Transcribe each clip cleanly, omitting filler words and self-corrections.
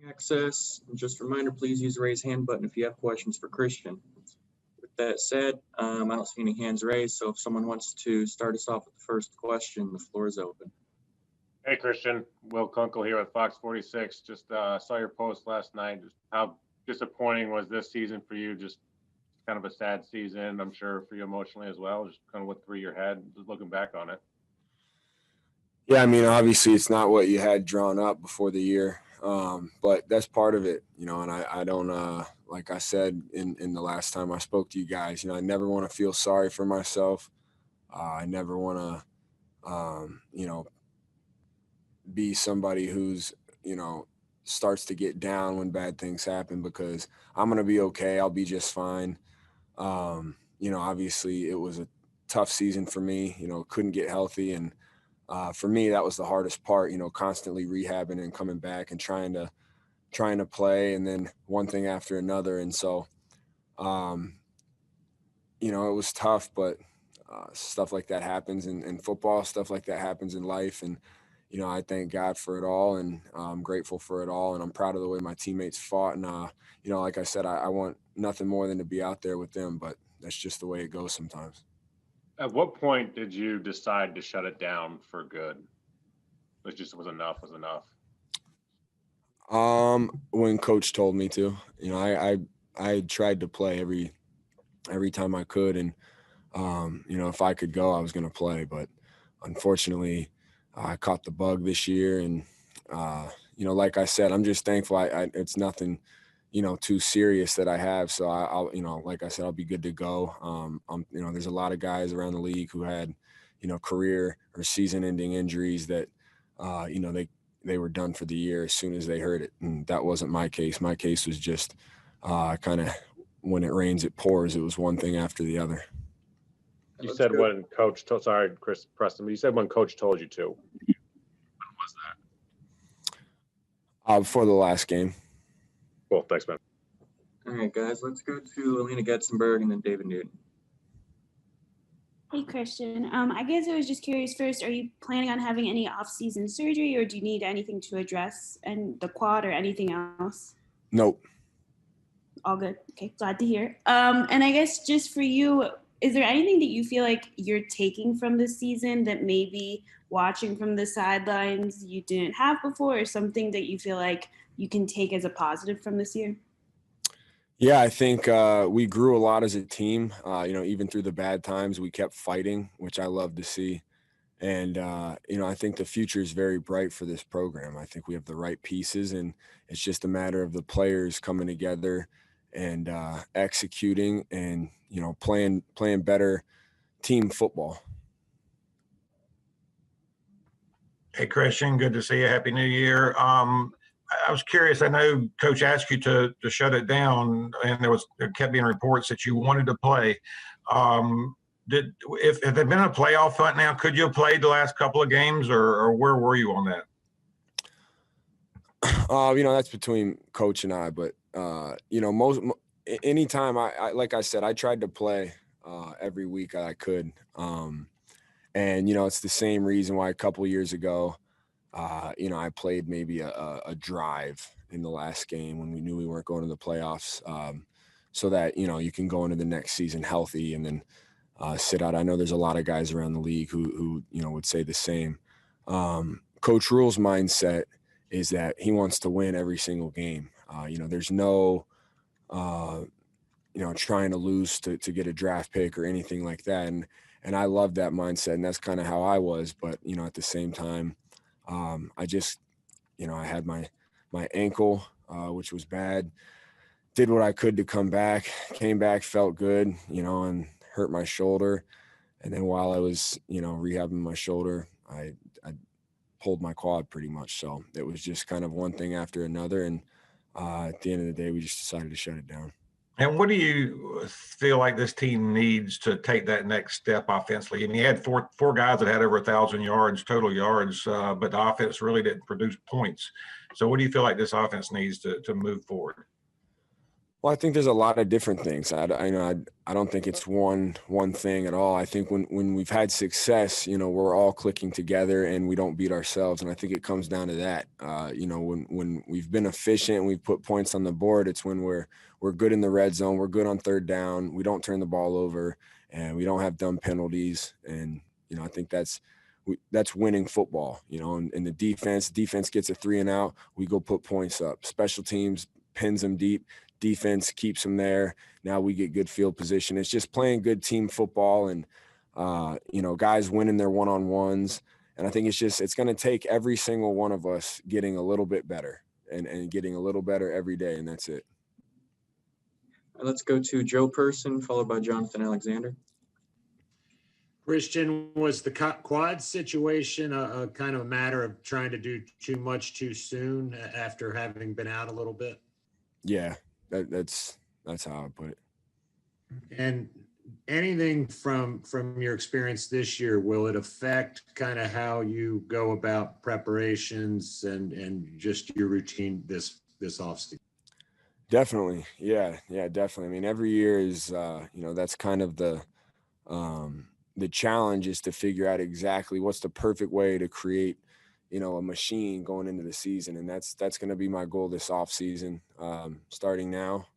access. And just a reminder, please use the raise hand button if you have questions for Christian. With that said, I don't see any hands raised, so if someone wants to start us off with the first question, the floor is open. Hey, Christian. Will Kunkel here with Fox 46. Just saw your post last night. Just how disappointing was this season for you? Just kind of a sad season, I'm sure, for you emotionally as well. Just kind of what through your head, just looking back on it. Yeah, I mean, obviously it's not what you had drawn up before the year, but that's part of it, and I don't, like I said in the last time I spoke to you guys, I never want to feel sorry for myself. I never want to, be somebody who's, starts to get down when bad things happen, because I'm going to be okay. I'll be just fine. Obviously it was a tough season for me, couldn't get healthy. And for me, that was the hardest part, constantly rehabbing and coming back and trying to play, and then one thing after another. And so, it was tough, but stuff like that happens in football, stuff like that happens in life. And, I thank God for it all, and I'm grateful for it all. And I'm proud of the way my teammates fought. And, like I said, I want nothing more than to be out there with them, but that's just the way it goes sometimes. At what point did you decide to shut it down for good? It just was enough. When coach told me to, I tried to play every time I could. And, if I could go, I was going to play, but unfortunately I caught the bug this year. And, like I said, I'm just thankful. It's nothing, too serious that I have. So I'll, like I said, I'll be good to go. There's a lot of guys around the league who had, career or season ending injuries that, they were done for the year as soon as they heard it. And that wasn't my case. My case was just kind of, when it rains, it pours. It was one thing after the other. You said when coach told, sorry, Chris Preston, but you said when coach told you to. When was that? Before the last game. Cool. Thanks, man. All right, guys, let's go to Alina Getzenberg and then David Newton. Hey, Christian. I guess I was just curious first, are you planning on having any off-season surgery, or do you need anything to address and the quad or anything else? Nope. All good. Okay, glad to hear. And I guess just for you, is there anything that you feel like you're taking from this season that maybe watching from the sidelines you didn't have before, or something that you feel like you can take as a positive from this year? Yeah, I think we grew a lot as a team. Even through the bad times, we kept fighting, which I love to see. And, I think the future is very bright for this program. I think we have the right pieces, and it's just a matter of the players coming together and executing and, playing better team football. Hey, Christian, good to see you. Happy New Year. I was curious. I know Coach asked you to shut it down, and there kept being reports that you wanted to play. If there been a playoff hunt now, could you have played the last couple of games, or where were you on that? That's between Coach and I, but anytime I like I said, I tried to play every week I could, and it's the same reason why a couple of years ago. I played maybe a drive in the last game when we knew we weren't going to the playoffs, so that, you can go into the next season healthy and then sit out. I know there's a lot of guys around the league who would say the same. Coach Rhule's mindset is that he wants to win every single game. There's no, trying to lose to get a draft pick or anything like that. And I love that mindset, and that's kind of how I was. But, at the same time, I just, I had my ankle, which was bad, did what I could to come back, came back, felt good, and hurt my shoulder. And then while I was, rehabbing my shoulder, I pulled my quad pretty much. So it was just kind of one thing after another. And at the end of the day, we just decided to shut it down. And what do you feel like this team needs to take that next step offensively? And you had four guys that had over 1,000 yards, total yards, but the offense really didn't produce points. So what do you feel like this offense needs to move forward? Well, I think there's a lot of different things. I don't think it's one thing at all. I think when we've had success, we're all clicking together and we don't beat ourselves. And I think it comes down to that. When we've been efficient and we've put points on the board, it's when we're good in the red zone, we're good on third down, we don't turn the ball over, and we don't have dumb penalties. And I think that's winning football. And the defense gets a 3 and out, we go put points up. Special teams pins them deep. Defense keeps them there. Now we get good field position. It's just playing good team football and, guys winning their one-on-ones. And I think it's going to take every single one of us getting a little bit better and getting a little better every day. And that's it. All right, let's go to Joe Person, followed by Jonathan Alexander. Christian, was the quad situation a kind of a matter of trying to do too much too soon after having been out a little bit? Yeah, that's how I put it. And anything from your experience this year, will it affect kind of how you go about preparations and just your routine this offseason? Definitely. Yeah, definitely. I mean, every year is, that's kind of the challenge is to figure out exactly what's the perfect way to create, a machine going into the season. And that's going to be my goal this off season, starting now,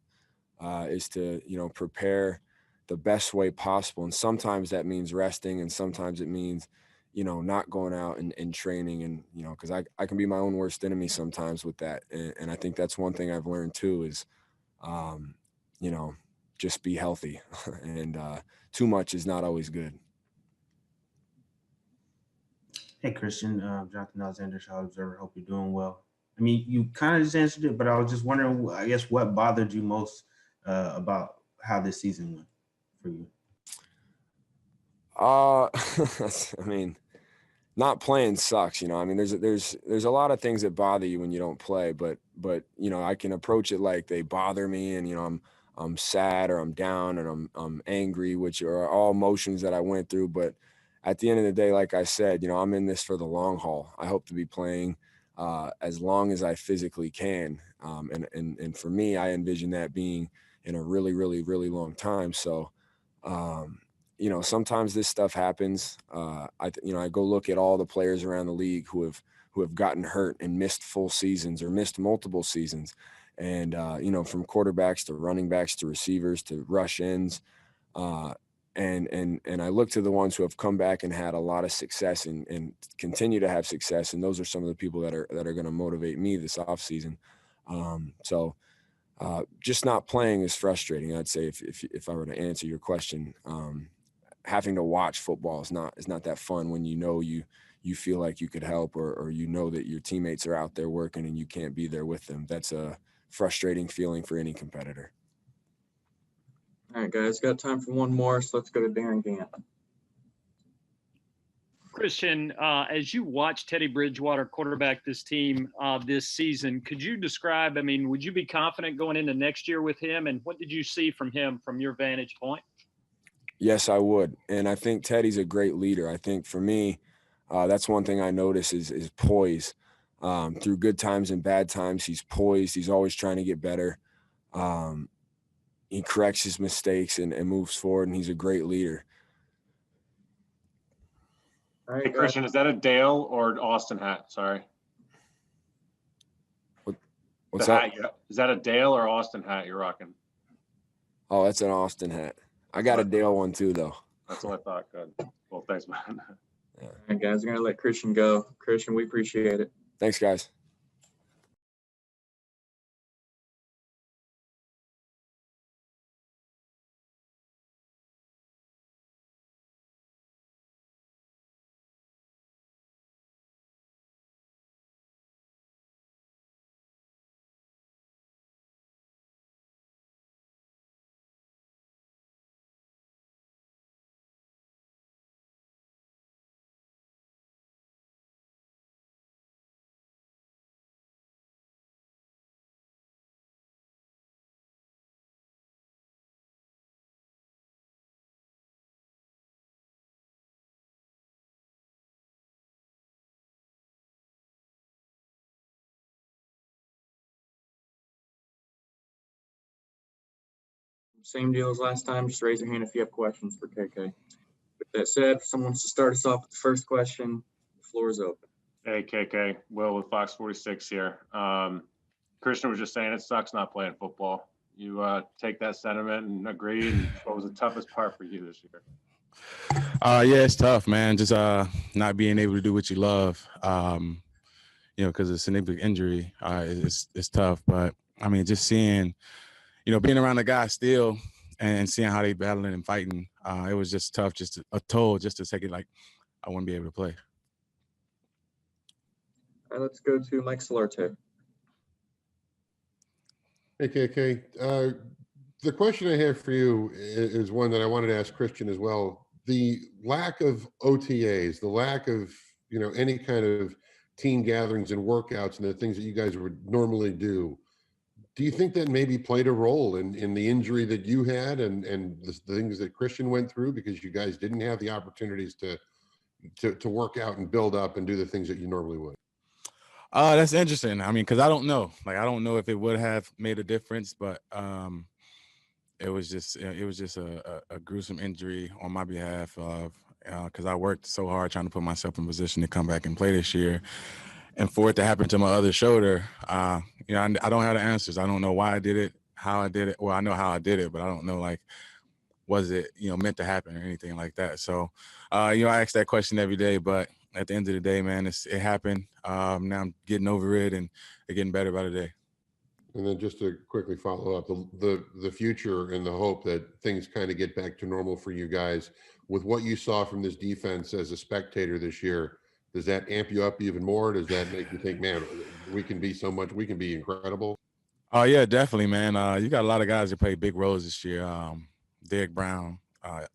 is to, prepare the best way possible. And sometimes that means resting, and sometimes it means, not going out and training. And, because I can be my own worst enemy sometimes with that. And I think that's one thing I've learned too is, just be healthy. And too much is not always good. Hey, Christian, Jonathan Alexander, Child Observer. Hope you're doing well. I mean, you kind of just answered it, but I was just wondering, I guess, what bothered you most about how this season went for you? I mean, not playing sucks, I mean, there's a lot of things that bother you when you don't play, but I can approach it like they bother me, and I'm sad or I'm down and I'm angry, which are all emotions that I went through. But at the end of the day, like I said, I'm in this for the long haul. I hope to be playing as long as I physically can. And for me, I envision that being in a really, really, really long time. So, sometimes this stuff happens. I go look at all the players around the league who have gotten hurt and missed full seasons or missed multiple seasons. And, from quarterbacks to running backs to receivers to rush ends. And I look to the ones who have come back and had a lot of success and continue to have success. And those are some of the people that are going to motivate me this offseason. Just not playing is frustrating. I'd say if I were to answer your question, having to watch football is not that fun when you feel like you could help or that your teammates are out there working and you can't be there with them. That's a frustrating feeling for any competitor. All right, guys, got time for one more, so let's go to Darren Gant. Christian, as you watch Teddy Bridgewater quarterback this team this season, could you describe, would you be confident going into next year with him? And what did you see from him from your vantage point? Yes, I would. And I think Teddy's a great leader. I think for me, that's one thing I notice is poise. Through good times and bad times, he's poised. He's always trying to get better. He corrects his mistakes and moves forward, and he's a great leader. All right, Hey, Christian, is that a Dale or Austin hat? Sorry. What's that? Is that a Dale or Austin hat you're rocking? Oh, that's an Austin hat. I got a Dale one too, though. That's what I thought. Good. Well, thanks, man. Yeah. All right, guys, we're going to let Christian go. Christian, we appreciate it. Thanks, guys. Same deal as last time. Just raise your hand if you have questions for KK. With that said, if someone wants to start us off with the first question, the floor is open. Hey, KK, Will with Fox 46 here. Christian was just saying it sucks not playing football. You take that sentiment and agree. And what was the toughest part for you this year? Yeah, it's tough, man. Just not being able to do what you love. Because of a significant injury, it's tough. But I mean, just seeing, being around the guys still and seeing how they battling and fighting, it was just tough. Just a toll, just to take it like I wouldn't be able to play. All right, let's go to Mike Solarte. Hey, KK. The question I have for you is one that I wanted to ask Christian as well. The lack of OTAs, the lack of, any kind of team gatherings and workouts and the things that you guys would normally do. Do you think that maybe played a role in the injury that you had and the things that Christian went through because you guys didn't have the opportunities to work out and build up and do the things that you normally would? That's interesting. I mean, because I don't know. I don't know if it would have made a difference, but it was just a gruesome injury on my behalf of because I worked so hard trying to put myself in position to come back and play this year, and for it to happen to my other shoulder, I don't have the answers. I don't know why I did it, how I did it. Well, I know how I did it, but I don't know was it meant to happen or anything like that. So, I ask that question every day, but at the end of the day, man, it happened. Now I'm getting over it and getting better by the day. And then just to quickly follow up, the future and the hope that things kind of get back to normal for you guys with what you saw from this defense as a spectator this year, does that amp you up even more? Does that make you think, man, we can be incredible? Oh yeah, definitely, man. You got a lot of guys that play big roles this year. Derek Brown,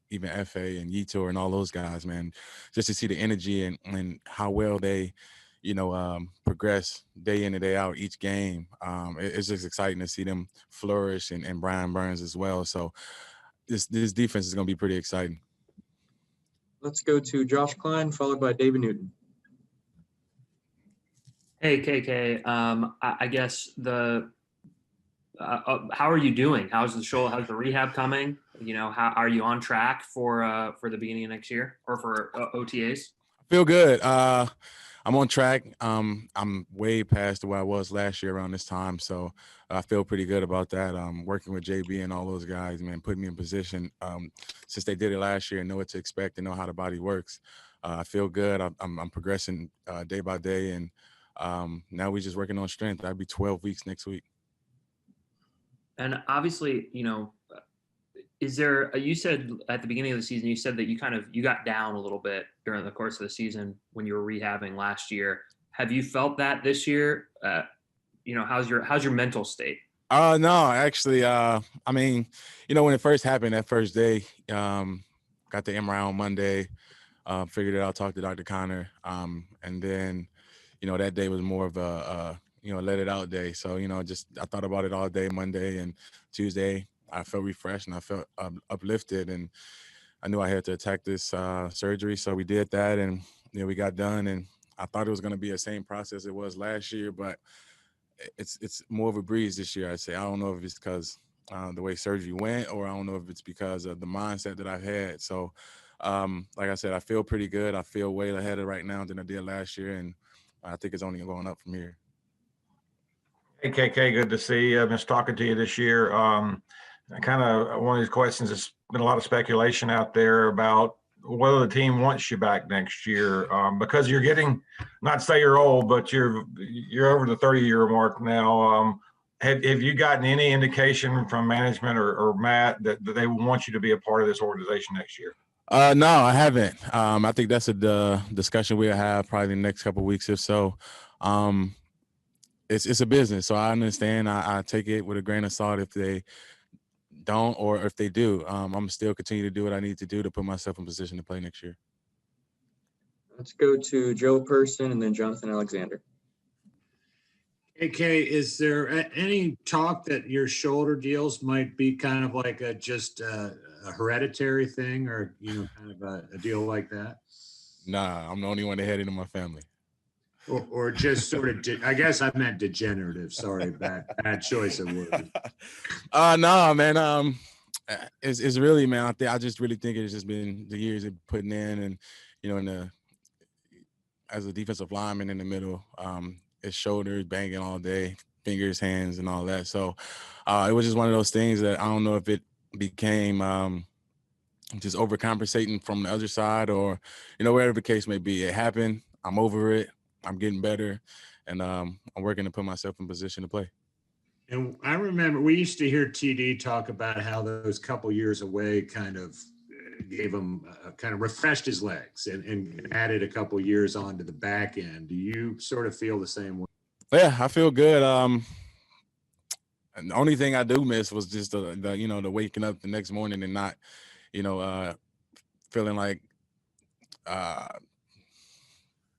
even FA and Yetur and all those guys, man, just to see the energy and how well they, progress day in and day out each game. It's just exciting to see them flourish and Brian Burns as well. So this defense is going to be pretty exciting. Let's go to Josh Klein, followed by David Newton. Hey, KK. I guess how are you doing? How's the rehab coming? How are you on track for the beginning of next year or for OTAs? I feel good. I'm on track. I'm way past where I was last year around this time, so I feel pretty good about that. Working with JB and all those guys, man, putting me in position since they did it last year and know what to expect and know how the body works. I feel good. I'm progressing day by day, and now we're just working on strength. That'll be 12 weeks next week. And obviously, is there? You said at the beginning of the season, you said that you got down a little bit during the course of the season when you were rehabbing last year. Have you felt that this year? How's your mental state? No, actually, I mean, when it first happened that first day, got the MRI on Monday, figured it out, talked to Dr. Connor, and then, that day was more of a let it out day. So, I thought about it all day Monday and Tuesday. I felt refreshed and I felt uplifted, and I knew I had to attack this surgery. So we did that, and we got done. And I thought it was going to be the same process it was last year, but it's more of a breeze this year, I'd say. I don't know if it's because the way surgery went, or I don't know if it's because of the mindset that I've had. So, like I said, I feel pretty good. I feel way ahead of right now than I did last year, and I think it's only going up from here. Hey, KK, good to see you. I've been talking to you this year. Kind of one of these questions, there's been a lot of speculation out there about whether the team wants you back next year because you're getting, not to say you're old, but you're over the 30-year mark now. Have you gotten any indication from management or Matt that they want you to be a part of this organization next year? No, I haven't. I think that's a discussion we'll have probably the next couple of weeks or so. It's a business, so I understand. I take it with a grain of salt if they don't or if they do. I'm still continue to do what I need to do to put myself in position to play next year. Let's go to Joe Person and then Jonathan Alexander. AK, is there any talk that your shoulder deals might be kind of like just a hereditary thing or, kind of a deal like that? Nah, I'm the only one that had it in my family. Or just sort of, I guess I meant degenerative. Sorry, bad choice of words. No, man. It's really, man. I just really think it's just been the years of putting in, and as a defensive lineman in the middle, it's shoulders banging all day, fingers, hands, and all that. So it was just one of those things that I don't know if it became just overcompensating from the other side, or whatever the case may be. It happened. I'm over it. I'm getting better, and I'm working to put myself in position to play. And I remember we used to hear TD talk about how those couple years away kind of gave him kind of refreshed his legs and added a couple years onto the back end. Do you sort of feel the same way? Yeah, I feel good. And the only thing I do miss was just the waking up the next morning and not, feeling like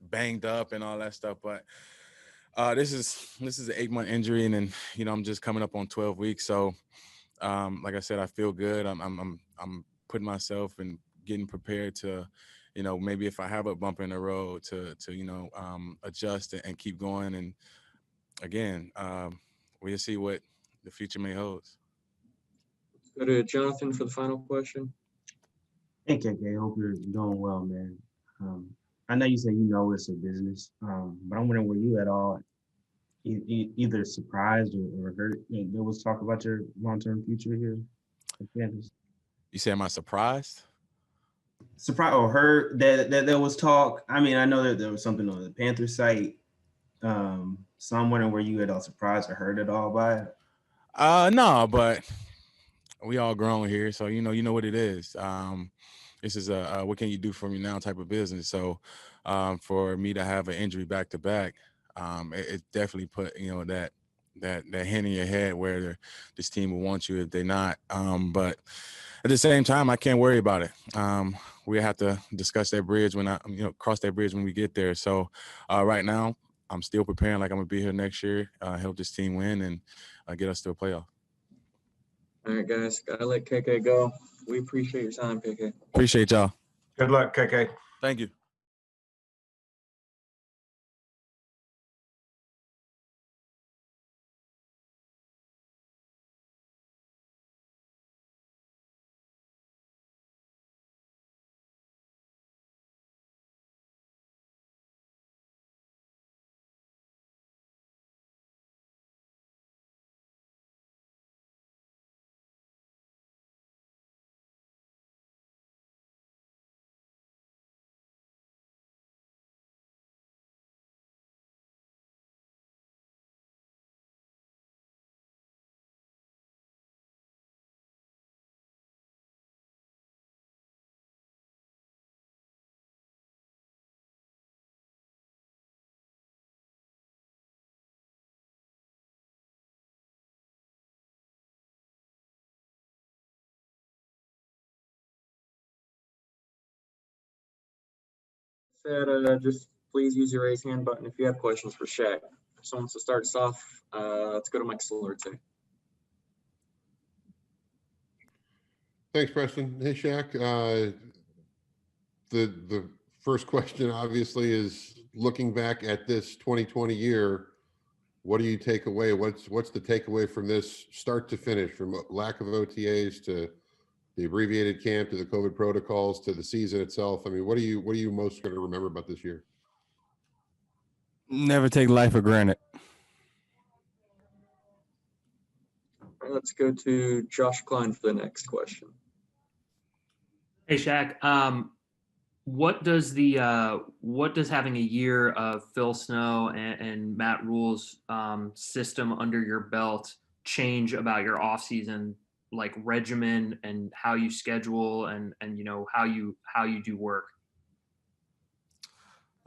banged up and all that stuff. But this is an 8-month injury, and then I'm just coming up on 12 weeks. So like I said, I feel good. I'm putting myself and getting prepared to, maybe if I have a bump in the road to adjust and keep going. And again, we'll see what the future may hold. Go to Jonathan for the final question. Hey, KK, hope you're doing well, man. I know you said it's a business, but I'm wondering, were you at all either surprised or hurt? There was talk about your long-term future here at Panthers. You say, am I surprised? Surprised or hurt that there was talk? I mean, I know that there was something on the Panthers site. So I'm wondering, were you at all surprised or hurt at all by it? No, but we all grown here, so you know what it is. This is a what can you do for me now type of business. So for me to have an injury back to back, it definitely put that hint in your head where this team will want you if they're not. But at the same time, I can't worry about it. We have to discuss that bridge cross that bridge when we get there. So right now, I'm still preparing like I'm gonna be here next year, help this team win and get us to a playoff. All right, guys, gotta let KK go. We appreciate your time, KK. Appreciate y'all. Good luck, KK. Thank you. Just please use your raise hand button if you have questions for Shaq. If someone wants to start us off, let's go to Mike Solerte. Thanks, Preston. Hey, Shaq. The first question obviously is, looking back at this 2020 year, what do you take away? What's the takeaway from this start to finish, from lack of OTAs to the abbreviated camp to the COVID protocols to the season itself? I mean, what are you most going to remember about this year? Never take life for granted. All right, let's go to Josh Klein for the next question. Hey, Shaq. What does having a year of Phil Snow and Matt Rhule's system under your belt change about your offseason, like regimen and how you schedule and how you do work?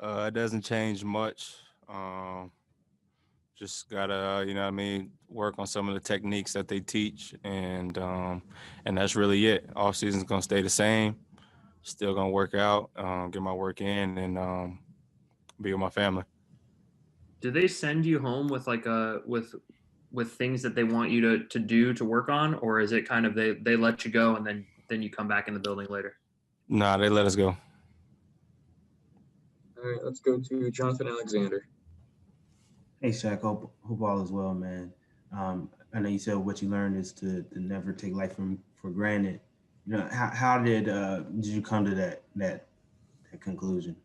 It doesn't change much. Just gotta, work on some of the techniques that they teach, and that's really it. Off season's gonna stay the same. Still gonna work out, get my work in, and be with my family. Do they send you home with with things that they want you to do to work on, or is it kind of they let you go and then you come back in the building later? Nah, they let us go. All right, let's go to Jonathan Alexander. Hey, Shaq, hope all is well, man. I know you said what you learned is to never take life for granted. You know, how did you come to that conclusion?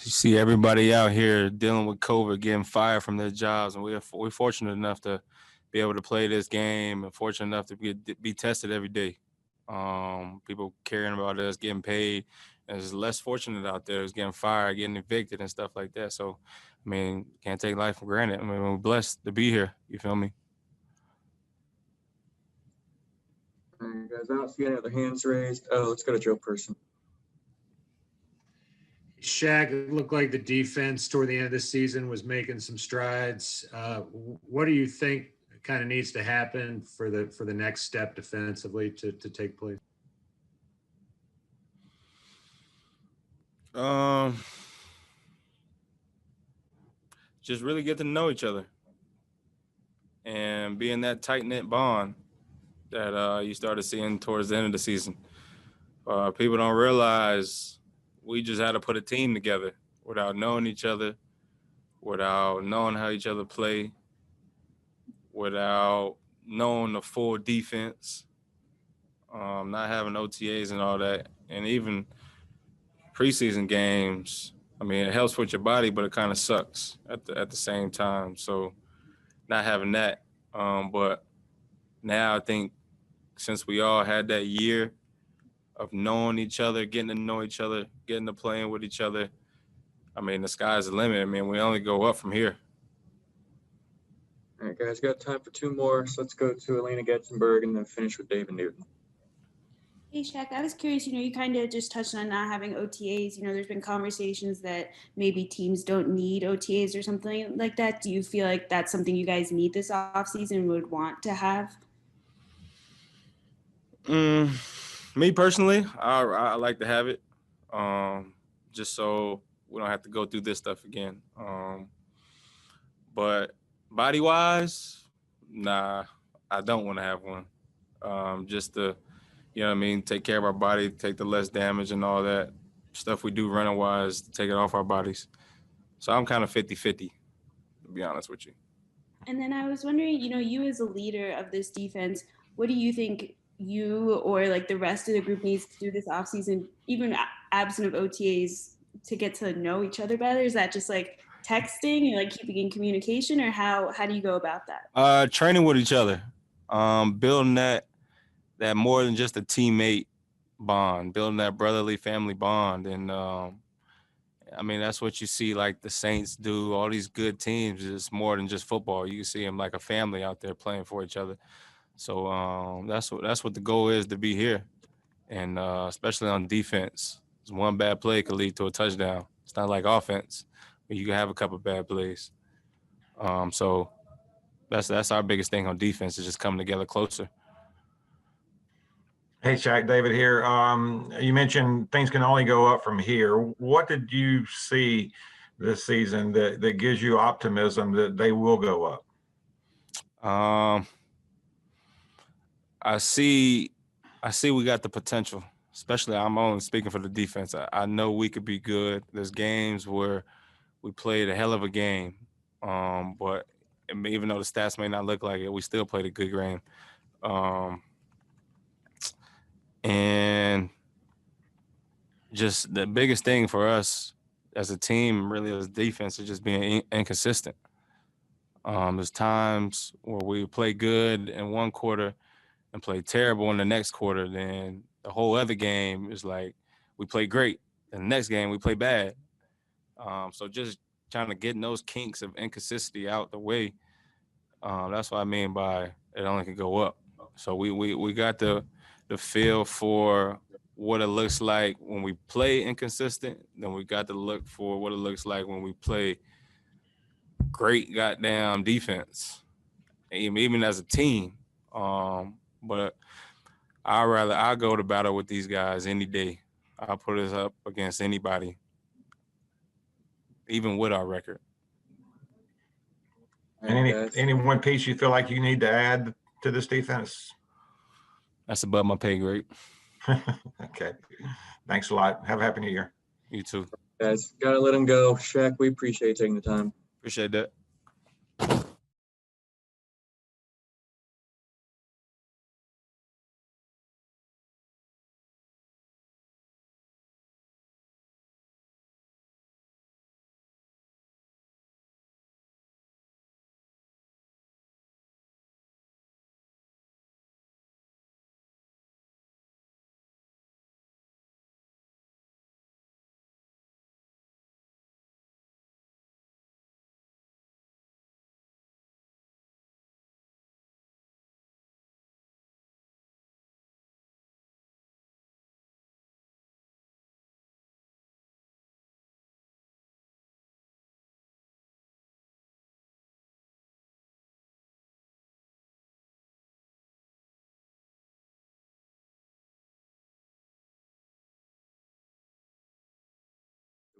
You see everybody out here dealing with COVID, getting fired from their jobs, and we're fortunate enough to be able to play this game and fortunate enough to be tested every day. People caring about us, getting paid. There's less fortunate out there who's getting fired, getting evicted and stuff like that. So, I mean, can't take life for granted. I mean, we're blessed to be here. You feel me? All right, guys, I don't see any other hands raised. Oh, let's go to Joe Person. Shaq, it looked like the defense toward the end of the season was making some strides. What do you think kind of needs to happen for the next step defensively to take place? Just really get to know each other and be in that tight-knit bond that you started seeing towards the end of the season. People don't realize we just had to put a team together without knowing each other, without knowing how each other play, without knowing the full defense, not having OTAs and all that. And even preseason games, I mean, it helps with your body, but it kind of sucks at the same time. So not having that. But now I think since we all had that year of knowing each other, getting to know each other, getting to playing with each other, I mean, the sky's the limit. I mean, we only go up from here. All right, guys, got time for two more. So let's go to Elena Getzenberg and then finish with David Newton. Hey, Shaq, I was curious, you kind of just touched on not having OTAs. There's been conversations that maybe teams don't need OTAs or something like that. Do you feel like that's something you guys need this offseason and would want to have? Me personally, I like to have it, just so we don't have to go through this stuff again. But body-wise, nah, I don't want to have one. Just to, you know what I mean, take care of our body, take the less damage and all that stuff we do running-wise, take it off our bodies. So I'm kind of 50-50, to be honest with you. And then I was wondering, you as a leader of this defense, what do you think you or like the rest of the group needs to do this offseason, even absent of OTAs, to get to know each other better? Is that just like texting and like keeping in communication, or how do you go about that? Training with each other, building that more than just a teammate bond, building that brotherly family bond. And I mean, that's what you see like the Saints do, all these good teams. It's more than just football. You can see them like a family out there playing for each other. So that's what the goal is, to be here. And especially on defense, one bad play could lead to a touchdown. It's not like offense, but you can have a couple of bad plays. So that's our biggest thing on defense, is just coming together closer. Hey, Shaq, David here. You mentioned things can only go up from here. What did you see this season that gives you optimism that they will go up? I see we got the potential, especially I'm only speaking for the defense. I know we could be good. There's games where we played a hell of a game, but even though the stats may not look like it, we still played a good game. And just the biggest thing for us as a team, really as defense, is just being inconsistent. There's times where we play good in one quarter and play terrible in the next quarter. Then the whole other game is like we play great, and the next game we play bad. So just trying to get those kinks of inconsistency out the way. That's what I mean by it only can go up. So we got the feel for what it looks like when we play inconsistent. Then we got to look for what it looks like when we play great goddamn defense, even as a team. But I go to battle with these guys any day. I'll put us up against anybody, even with our record. Any one piece you feel like you need to add to this defense? That's above my pay grade. Okay. Thanks a lot. Have a happy New Year. You too. Guys, gotta let him go. Shaq, we appreciate taking the time. Appreciate that.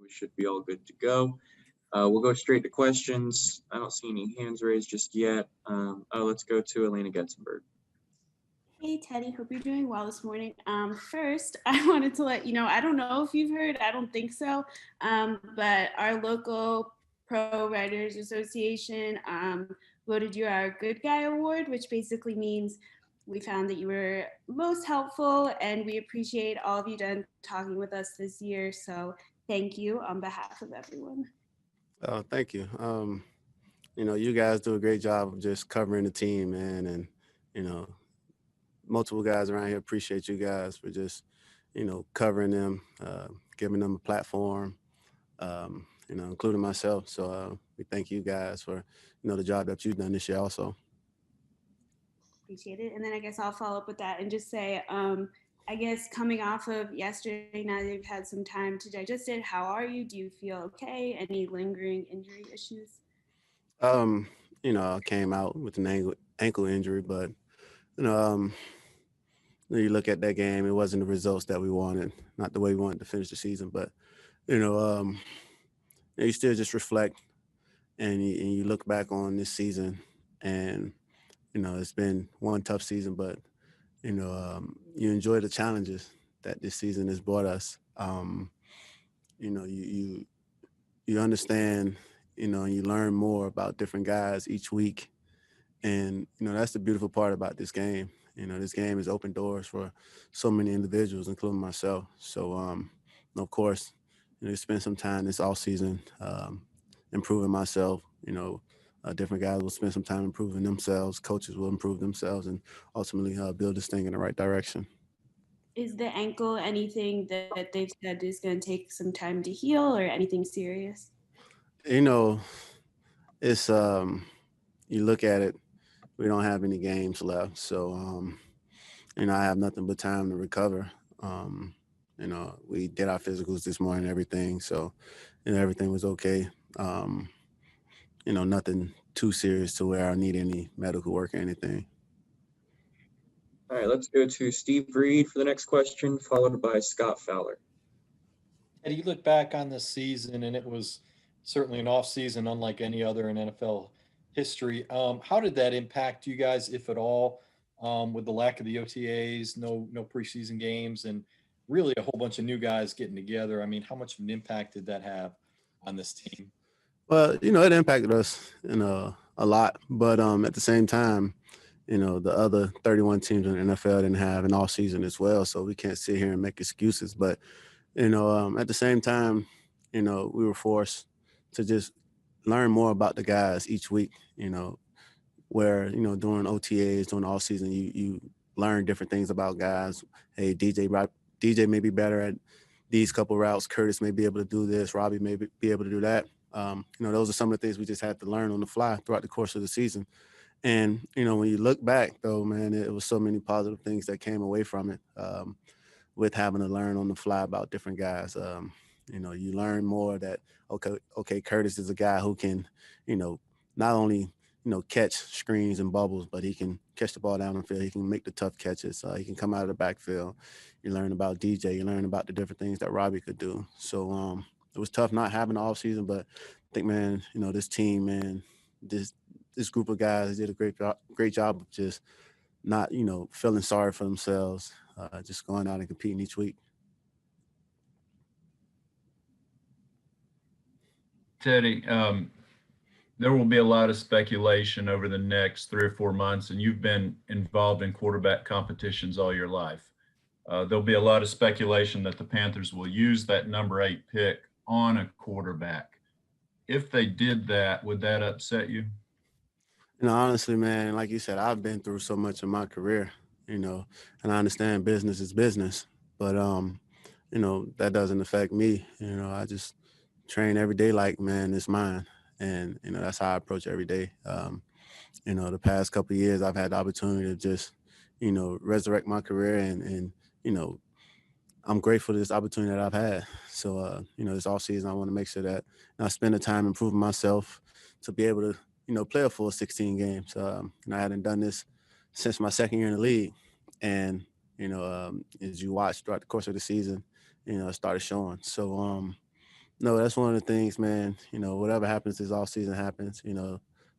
we should be all good to go. We'll go straight to questions. I don't see any hands raised just yet. Let's go to Elena Getzenberg. Hey, Teddy. Hope you're doing well this morning. First, I wanted to let you know, I don't know if you've heard, I don't think so, but our local Pro Writers Association voted you our Good Guy Award, which basically means we found that you were most helpful, and we appreciate all of you done talking with us this year. So thank you on behalf of everyone. Thank you. You guys do a great job of just covering the team, man, and multiple guys around here appreciate you guys for just, covering them, giving them a platform, including myself. So we thank you guys for, the job that you've done this year also. Appreciate it. And then I guess I'll follow up with that and just say, I guess coming off of yesterday, now that you've had some time to digest it, how are you? Do you feel okay? Any lingering injury issues? I came out with an ankle injury, but, you look at that game, it wasn't the results that we wanted, not the way we wanted to finish the season, but, you still just reflect and you look back on this season and, it's been one tough season, but, you enjoy the challenges that this season has brought us. You understand, and you learn more about different guys each week. And, that's the beautiful part about this game. This game is open doors for so many individuals, including myself. So, of course, spend some time this off season improving myself. Different guys will spend some time improving themselves. Coaches will improve themselves and ultimately build this thing in the right direction. Is the ankle anything that they've said is going to take some time to heal, or anything serious? It's you look at it, we don't have any games left. So, I have nothing but time to recover. We did our physicals this morning and everything. So, everything was okay. Nothing too serious to where I need any medical work or anything. All right, let's go to Steve Reed for the next question, followed by Scott Fowler. And you look back on this season, and it was certainly an off season unlike any other in NFL history. How did that impact you guys, if at all, with the lack of the OTAs, no preseason games, and really a whole bunch of new guys getting together? I mean, how much of an impact did that have on this team? Well, it impacted us, a lot, but at the same time, the other 31 teams in the NFL didn't have an off season as well, so we can't sit here and make excuses. But at the same time, we were forced to just learn more about the guys each week. Where during OTAs, during the off season, you learn different things about guys. Hey, DJ may be better at these couple routes. Curtis may be able to do this. Robbie may be able to do that. Those are some of the things we just had to learn on the fly throughout the course of the season. And, when you look back, though, man, it was so many positive things that came away from it with having to learn on the fly about different guys. You learn more that, okay, Curtis is a guy who can, not only, catch screens and bubbles, but he can catch the ball down the field. He can make the tough catches. He can come out of the backfield. You learn about DJ. You learn about the different things that Robbie could do. So it was tough not having the offseason, but I think, man, this team, man, this group of guys did a great job of just not, feeling sorry for themselves, just going out and competing each week. Teddy, there will be a lot of speculation over the next 3 or 4 months, and you've been involved in quarterback competitions all your life. There'll be a lot of speculation that the Panthers will use that number 8 pick on a quarterback. If they did that, would that upset you? Honestly, man, like you said, I've been through so much in my career, and I understand business is business, but, that doesn't affect me. I just train every day like, man, it's mine. And, that's how I approach every day. The past couple of years, I've had the opportunity to just, resurrect my career and I'm grateful for this opportunity that I've had. So, this off season, I want to make sure that I spend the time improving myself to be able to, play a full 16 games. I hadn't done this since my second year in the league. And, as you watch throughout the course of the season, it started showing. So, No, that's one of the things, man. Whatever happens this off season happens.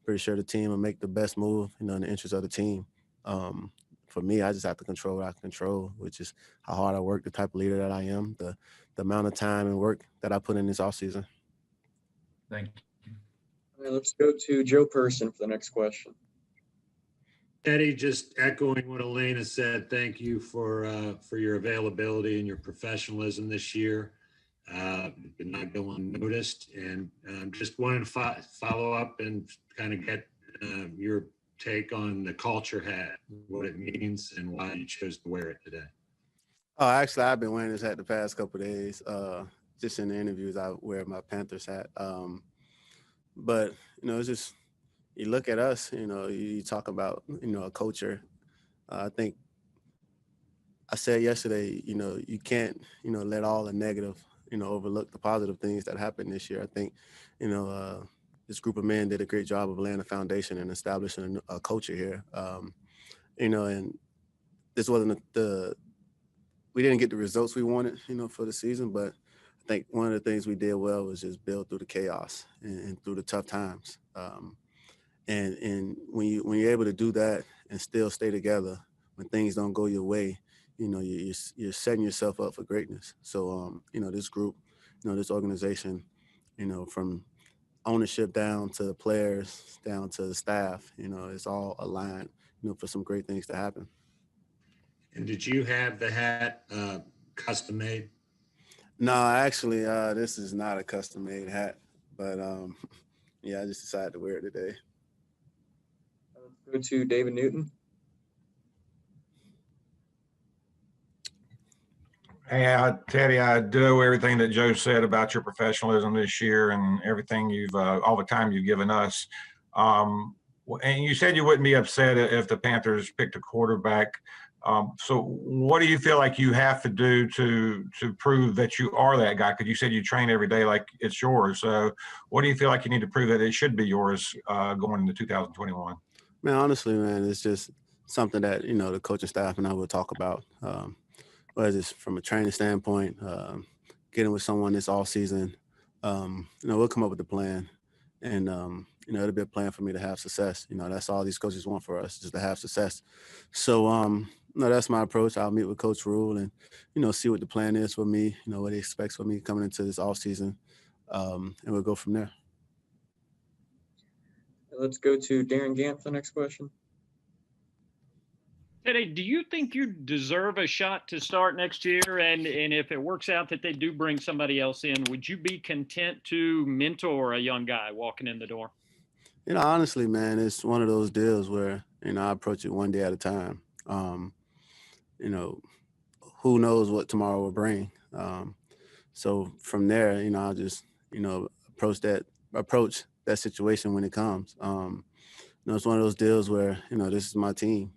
Pretty sure the team will make the best move, in the interest of the team. For me, I just have to control what I can control, which is how hard I work, the type of leader that I am, the amount of time and work that I put in this off season. Thank you. All right, let's go to Joe Person for the next question. Eddie, just echoing what Elena said, thank you for your availability and your professionalism this year. Did not go unnoticed, and just wanted to follow up and kind of get your take on the culture hat, what it means, and why you chose to wear it today. Oh, actually, I've been wearing this hat the past couple of days. Just in the interviews, I wear my Panthers hat. But it's just, you look at us. You talk about a culture. I think I said yesterday, you can't let all the negative overlook the positive things that happened this year. I think this group of men did a great job of laying a foundation and establishing a culture here. And this wasn't we didn't get the results we wanted, for the season, but I think one of the things we did well was just build through the chaos and through the tough times. And when you're able to do that and still stay together when things don't go your way, you're setting yourself up for greatness. So this group, this organization, from ownership down to the players, down to the staff, it's all aligned, for some great things to happen. And did you have the hat custom made? No, actually, this is not a custom made hat, but yeah, I just decided to wear it today. Let's go to David Newton. Hey, Teddy, I do everything that Joe said about your professionalism this year and everything all the time you've given us. And you said you wouldn't be upset if the Panthers picked a quarterback. So what do you feel like you have to do to prove that you are that guy? Because you said you train every day like it's yours. So what do you feel like you need to prove that it should be yours going into 2021? Man, honestly, man, it's just something that, the coaching staff and I will talk about. Whether it's from a training standpoint, getting with someone this off season, we'll come up with a plan, and it'll be a plan for me to have success. That's all these coaches want for us, just to have success. So, that's my approach. I'll meet with Coach Rhule and see what the plan is for me. What he expects for me coming into this off season, and we'll go from there. Let's go to Darren Gant for the next question. Teddy, do you think you deserve a shot to start next year? And if it works out that they do bring somebody else in, would you be content to mentor a young guy walking in the door? Honestly, man, it's one of those deals where, I approach it one day at a time. Who knows what tomorrow will bring. So from there, I'll just, approach that situation when it comes. It's one of those deals where, this is my team.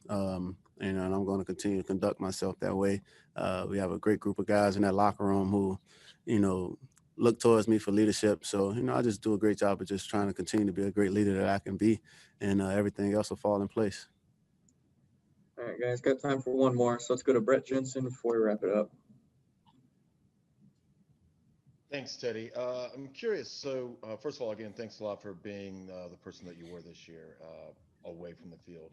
And I'm going to continue to conduct myself that way. We have a great group of guys in that locker room who, look towards me for leadership. So, I just do a great job of just trying to continue to be a great leader that I can be, and everything else will fall in place. All right, guys, got time for one more. So let's go to Brett Jensen before we wrap it up. Thanks, Teddy. I'm curious. So, first of all, again, thanks a lot for being the person that you were this year away from the field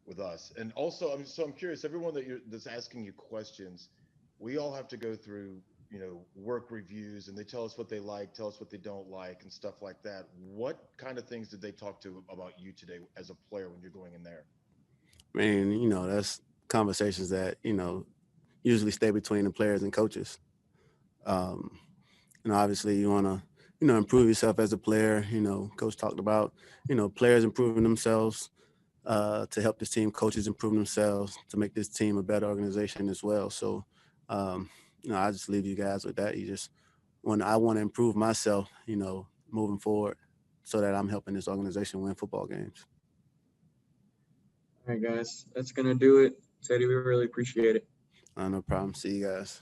with us. And also, I'm curious. Everyone that's asking you questions, we all have to go through, work reviews, and they tell us what they like, tell us what they don't like, and stuff like that. What kind of things did they talk to about you today as a player when you're going in there? I mean, that's conversations that usually stay between the players and coaches. Obviously you want to, improve yourself as a player. Coach talked about, players improving themselves to help this team, coaches improving themselves to make this team a better organization as well. So, I just leave you guys with that. I want to improve myself, moving forward so that I'm helping this organization win football games. All right, guys, that's going to do it. Teddy, we really appreciate it. No problem. See you guys.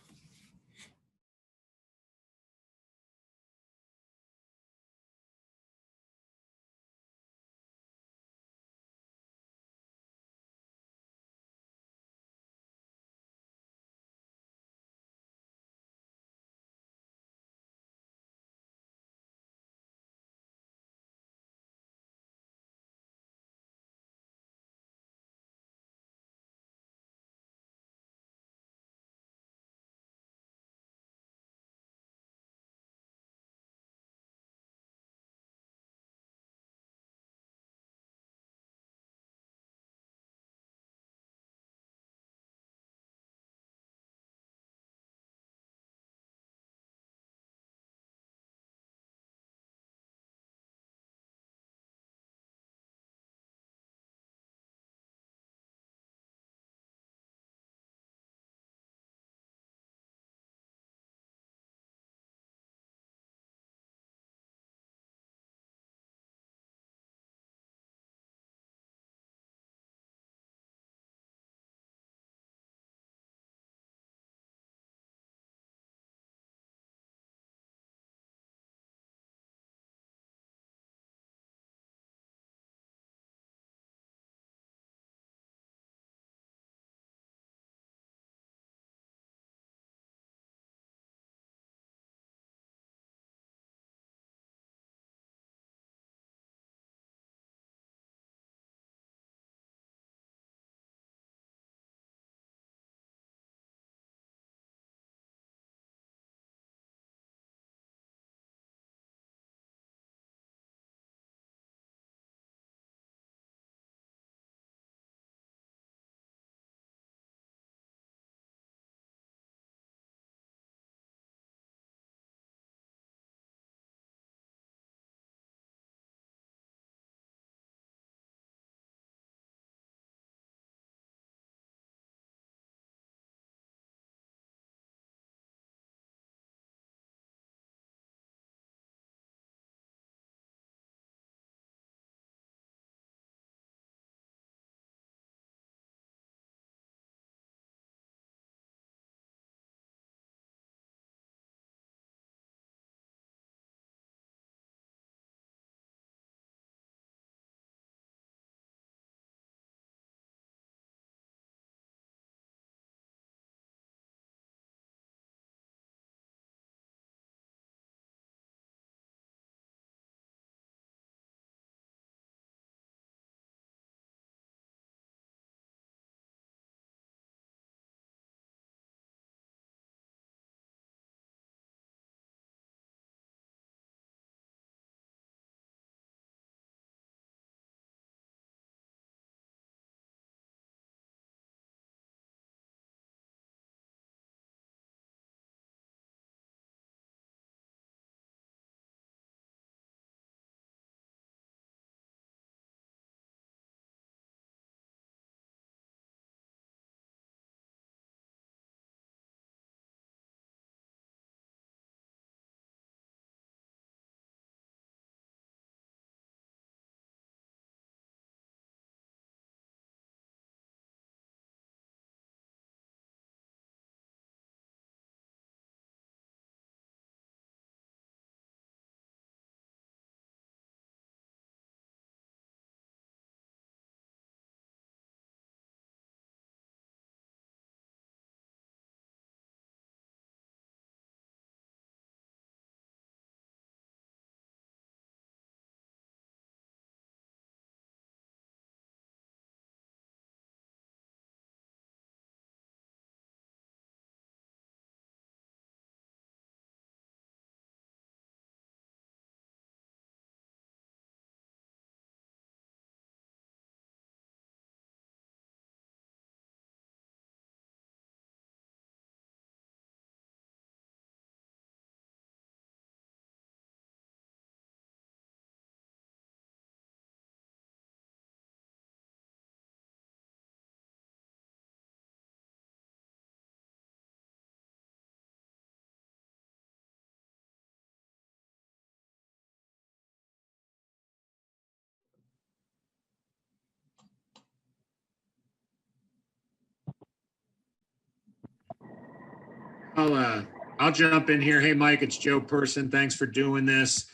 I'll jump in here. Hey, Mike, it's Joe Person. Thanks for doing this.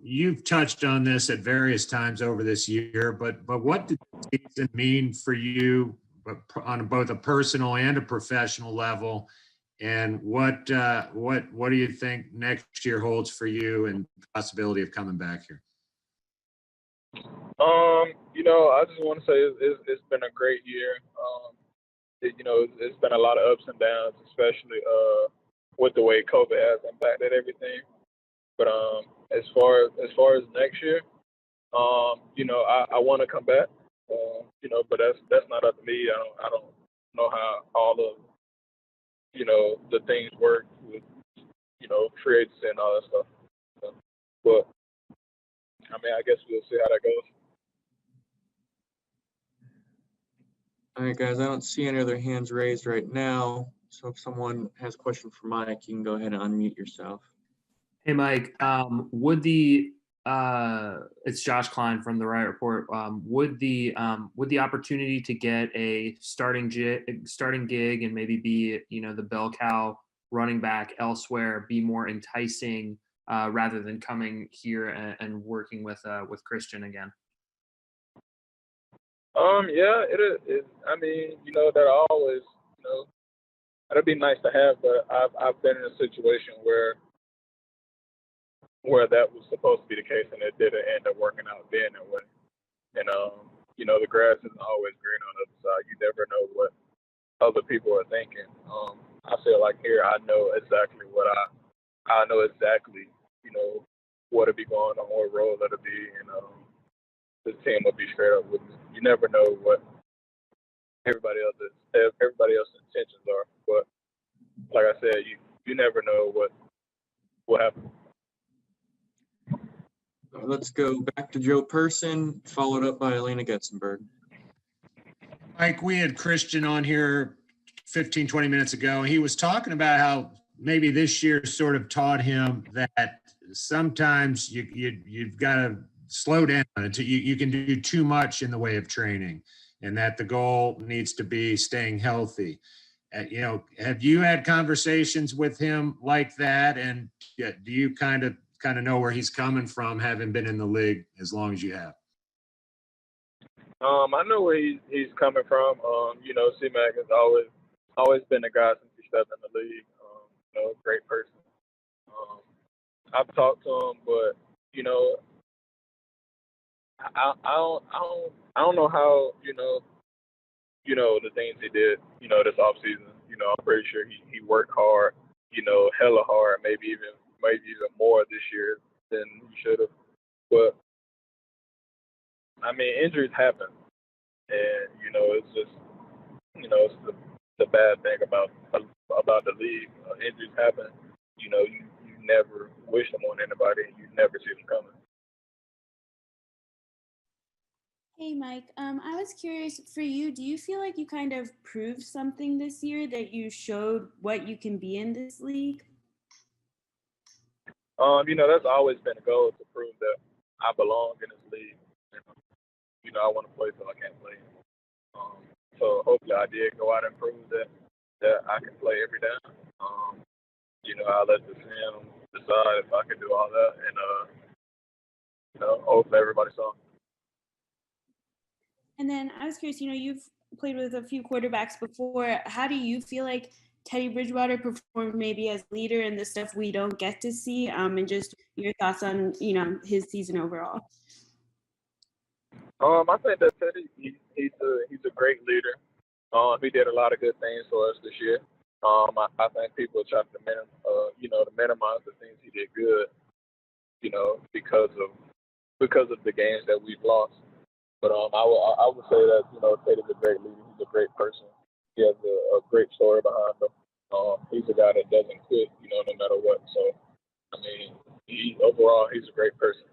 You've touched on this at various times over this year, but what did the season mean for you on both a personal and a professional level? And what do you think next year holds for you and the possibility of coming back here? I just want to say it's been a great year. It's been a lot of ups and downs, especially with the way COVID has impacted everything. But as far as next year, I want to come back. But that's not up to me. I don't know how all of the things work with free agency and all that stuff. But I guess we'll see how that goes. All right, guys, I don't see any other hands raised right now. So if someone has a question for Mike, you can go ahead and unmute yourself. Hey, Mike, it's Josh Klein from the Riot Report. Would the opportunity to get a starting gig and maybe be, the bell cow running back elsewhere be more enticing rather than coming here and working with Christian again? Yeah, it is. That always, that'd be nice to have, but I've been in a situation where that was supposed to be the case and it didn't end up working out then and when. And the grass isn't always green on the other side. You never know what other people are thinking. I feel like here I know exactly what I know exactly, what'll be going on, what role that'll be, and the team will be straight up with me. You never know what everybody else's intentions are, but like I said, you never know what happens. Let's go back to Joe Person, followed up by Elena Getzenberg. Mike, we had Christian on here 15, 20 minutes ago. He was talking about how maybe this year sort of taught him that sometimes you've got to slow down. You can do too much in the way of training, and that the goal needs to be staying healthy. Have you had conversations with him like that? And do you kind of know where he's coming from, having been in the league as long as you have? I know where he's coming from. C-Mac has always been a guy since he stepped in the league. Great person. I've talked to him, but I don't know how the things he did this offseason. I'm pretty sure he worked hard, hella hard, maybe even more this year than he should have. But injuries happen, and it's just it's the bad thing about the league. Injuries happen. You never wish them on anybody, and you never see them coming. Hey, Mike, I was curious for you, do you feel like you kind of proved something this year, that you showed what you can be in this league? That's always been a goal, to prove that I belong in this league. I want to play till I can't play. So hopefully I did go out and prove that I can play every down. I'll let the team decide if I can do all that, and hopefully everybody saw. And then I was curious, you've played with a few quarterbacks before. How do you feel like Teddy Bridgewater performed maybe as leader in the stuff we don't get to see, and just your thoughts on, his season overall? I think that Teddy, he's a great leader. He did a lot of good things for us this year. I think people try to minimize the things he did good, because of the games that we've lost. But I would say that Teddy's a great leader. He's a great person. He has a great story behind him. He's a guy that doesn't quit, no matter what. So, overall, he's a great person.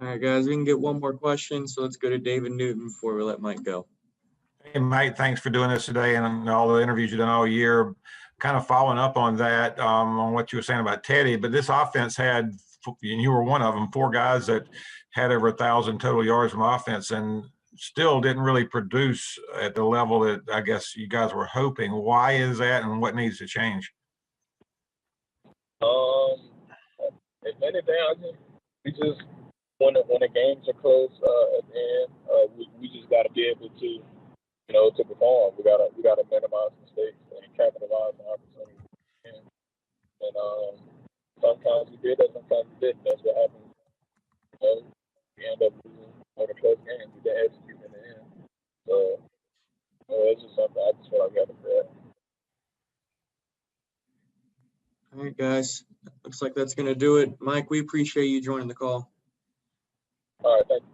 All right, guys, we can get one more question. So let's go to David Newton before we let Mike go. Hey, Mike, thanks for doing this today and all the interviews you've done all year. Kind of following up on that, on what you were saying about Teddy, but this offense had, and you were one of them, 4 guys that had over 1,000 total yards from offense. And still didn't really produce at the level that I guess you guys were hoping. Why is that, and what needs to change? At anything, we just when the games are close at the end, we just got to be able to, to perform. We gotta minimize mistakes and capitalize on opportunities. And sometimes we did that, sometimes we didn't. That's what happens. We end up losing the close games. We didn't execute in the end. So it's just something I just feel like we have to correct. All right, guys. Looks like that's going to do it. Mike, we appreciate you joining the call. All right, thank you.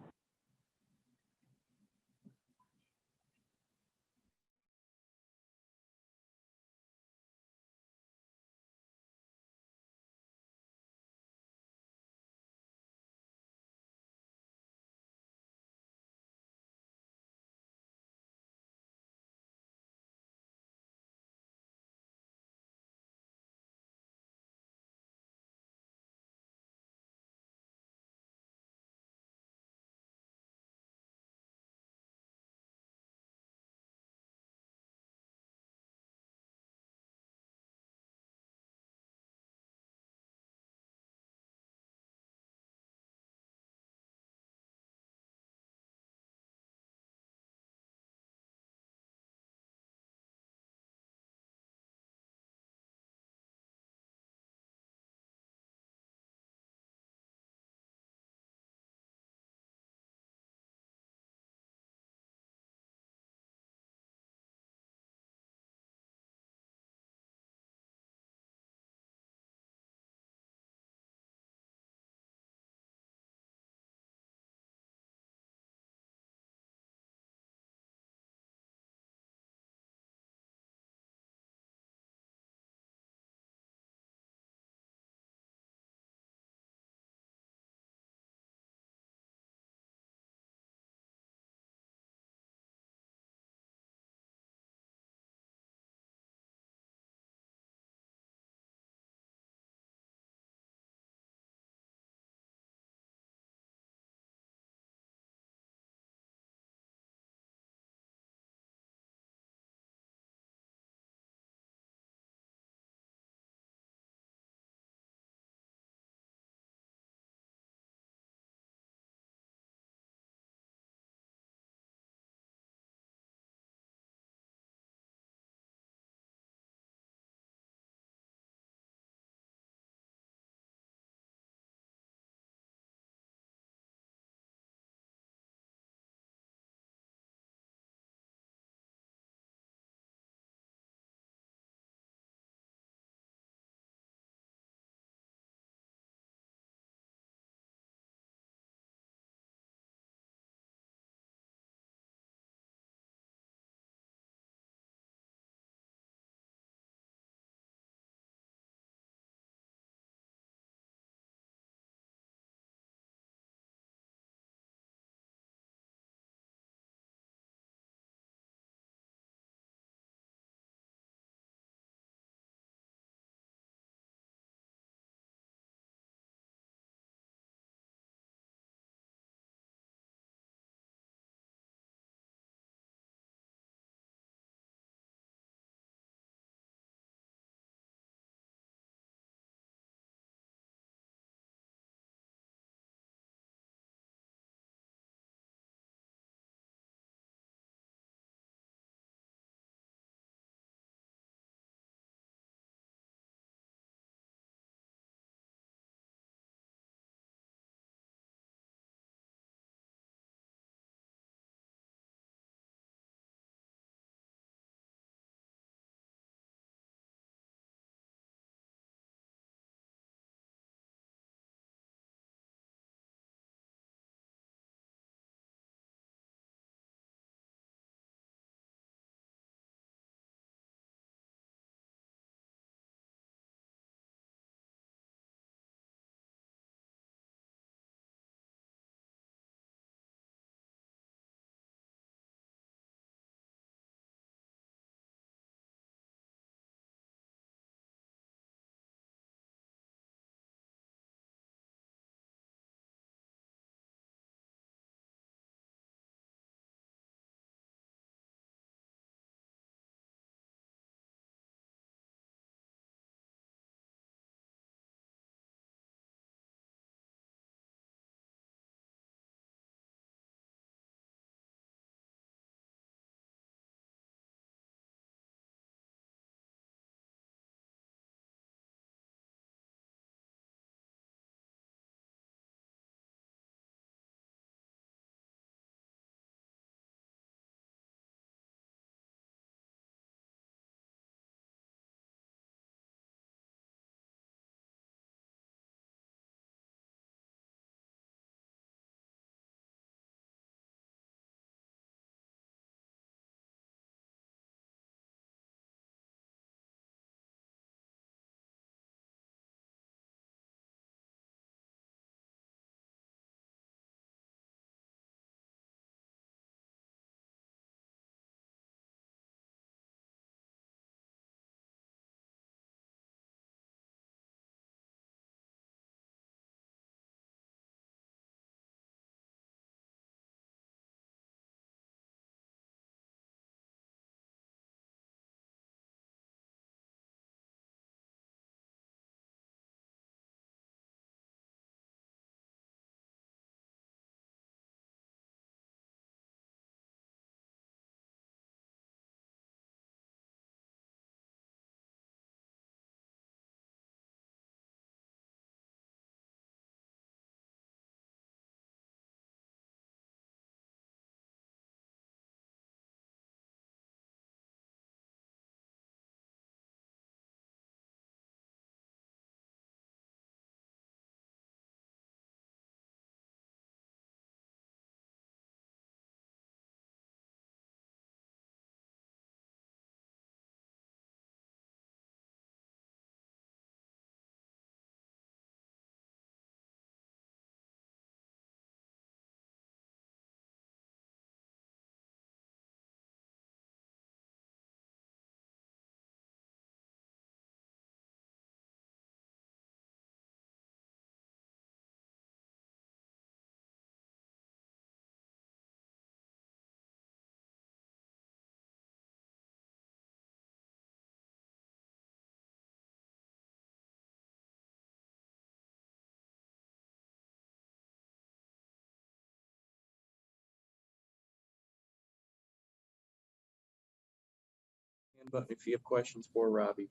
hand button if you have questions for Robbie.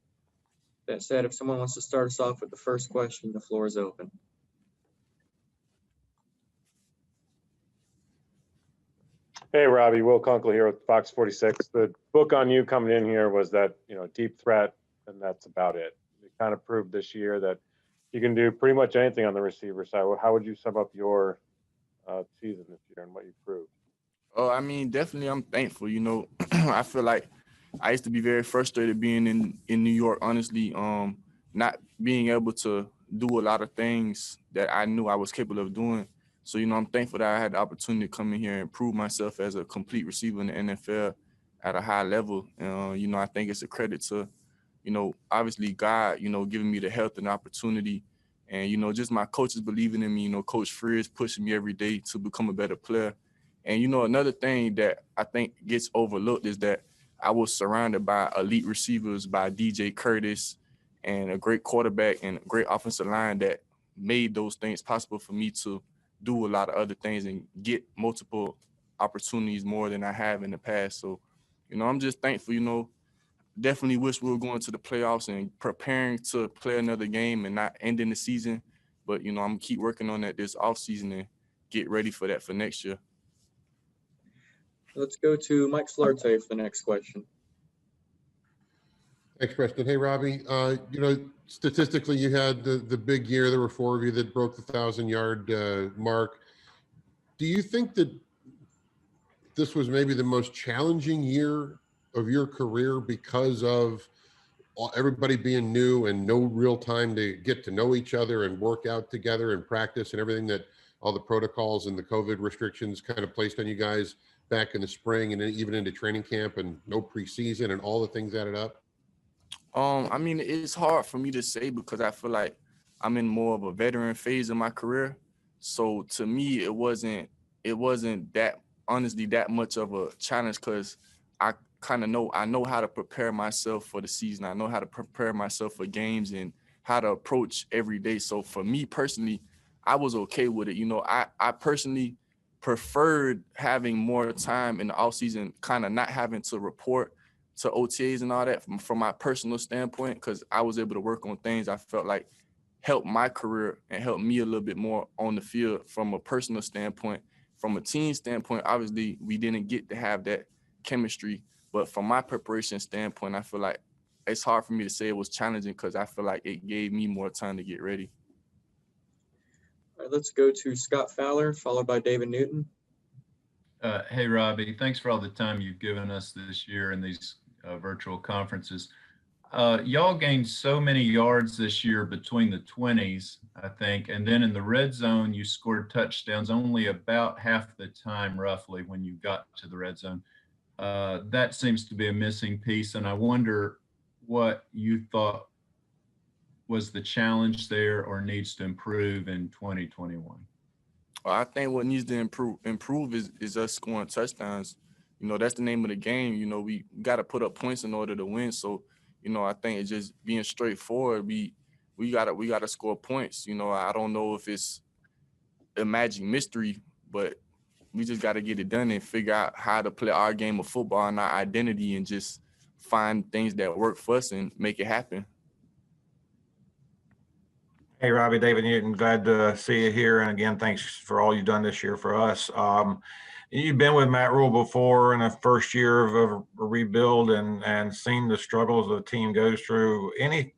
That said, if someone wants to start us off with the first question, the floor is open. Hey, Robbie, Will Kunkel here with Fox 46. The book on you coming in here was that, deep threat, and that's about it. You kind of proved this year that you can do pretty much anything on the receiver side. How would you sum up your season this year and what you proved? Oh, I mean, definitely I'm thankful. I feel like I used to be very frustrated being in New York, honestly, not being able to do a lot of things that I knew I was capable of doing. So, I'm thankful that I had the opportunity to come in here and prove myself as a complete receiver in the NFL at a high level. I think it's a credit to, obviously God, giving me the health and opportunity. And, just my coaches believing in me, Coach Frears pushing me every day to become a better player. And, another thing that I think gets overlooked is that I was surrounded by elite receivers, by DJ Curtis, and a great quarterback and a great offensive line that made those things possible for me to do a lot of other things and get multiple opportunities more than I have in the past. So, I'm just thankful, definitely wish we were going to the playoffs and preparing to play another game and not ending the season. But, I'm going to keep working on that this offseason and get ready for that for next year. Let's go to Mike Flarte for the next question. Thanks, Preston. Hey, Robbie. Statistically, you had the big year. There were 4 of you that broke the 1,000-yard mark. Do you think that this was maybe the most challenging year of your career because of everybody being new and no real time to get to know each other and work out together and practice and everything that all the protocols and the COVID restrictions kind of placed on you guys back in the spring and then even into training camp and no preseason and all the things added up? I mean, it's hard for me to say because I feel like I'm in more of a veteran phase of my career. So to me, it wasn't that honestly that much of a challenge because I know how to prepare myself for the season. I know how to prepare myself for games and how to approach every day. So for me personally, I was okay with it. I personally preferred having more time in the offseason, kind of not having to report to OTAs and all that from my personal standpoint, because I was able to work on things I felt like helped my career and helped me a little bit more on the field from a personal standpoint. From a team standpoint, obviously, we didn't get to have that chemistry. But from my preparation standpoint, I feel like it's hard for me to say it was challenging because I feel like it gave me more time to get ready. All right, let's go to Scott Fowler, followed by David Newton. Hey, Robbie, thanks for all the time you've given us this year in these virtual conferences. Y'all gained so many yards this year between the 20s, I think, and then in the red zone, you scored touchdowns only about half the time, roughly, when you got to the red zone. That seems to be a missing piece, and I wonder what you thought was the challenge there or needs to improve in 2021. Well, I think what needs to improve is us scoring touchdowns. That's the name of the game. We got to put up points in order to win. So, I think it's just being straightforward. We gotta score points. I don't know if it's a magic mystery, but we just got to get it done and figure out how to play our game of football and our identity and just find things that work for us and make it happen. Hey, Robbie, David Newton, glad to see you here. And again, thanks for all you've done this year for us. You've been with Matt Rhule before in the first year of a rebuild and seen the struggles the team goes through. Any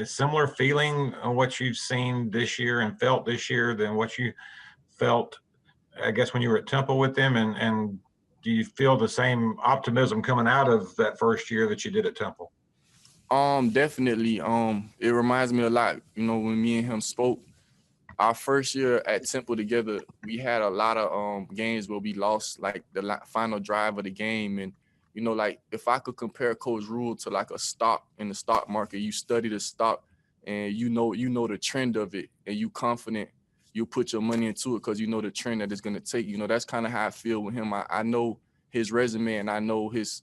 similar feeling on what you've seen this year and felt this year than what you felt, I guess, when you were at Temple with them? And do you feel the same optimism coming out of that first year that you did at Temple? Definitely. It reminds me a lot, when me and him spoke. Our first year at Temple together, we had a lot of games where we lost like the final drive of the game. And, like if I could compare Coach Rhule to like a stock in the stock market, you study the stock and you know the trend of it and you confident you put your money into it because you know the trend that it's going to take. That's kind of how I feel with him. I know his resume and I know his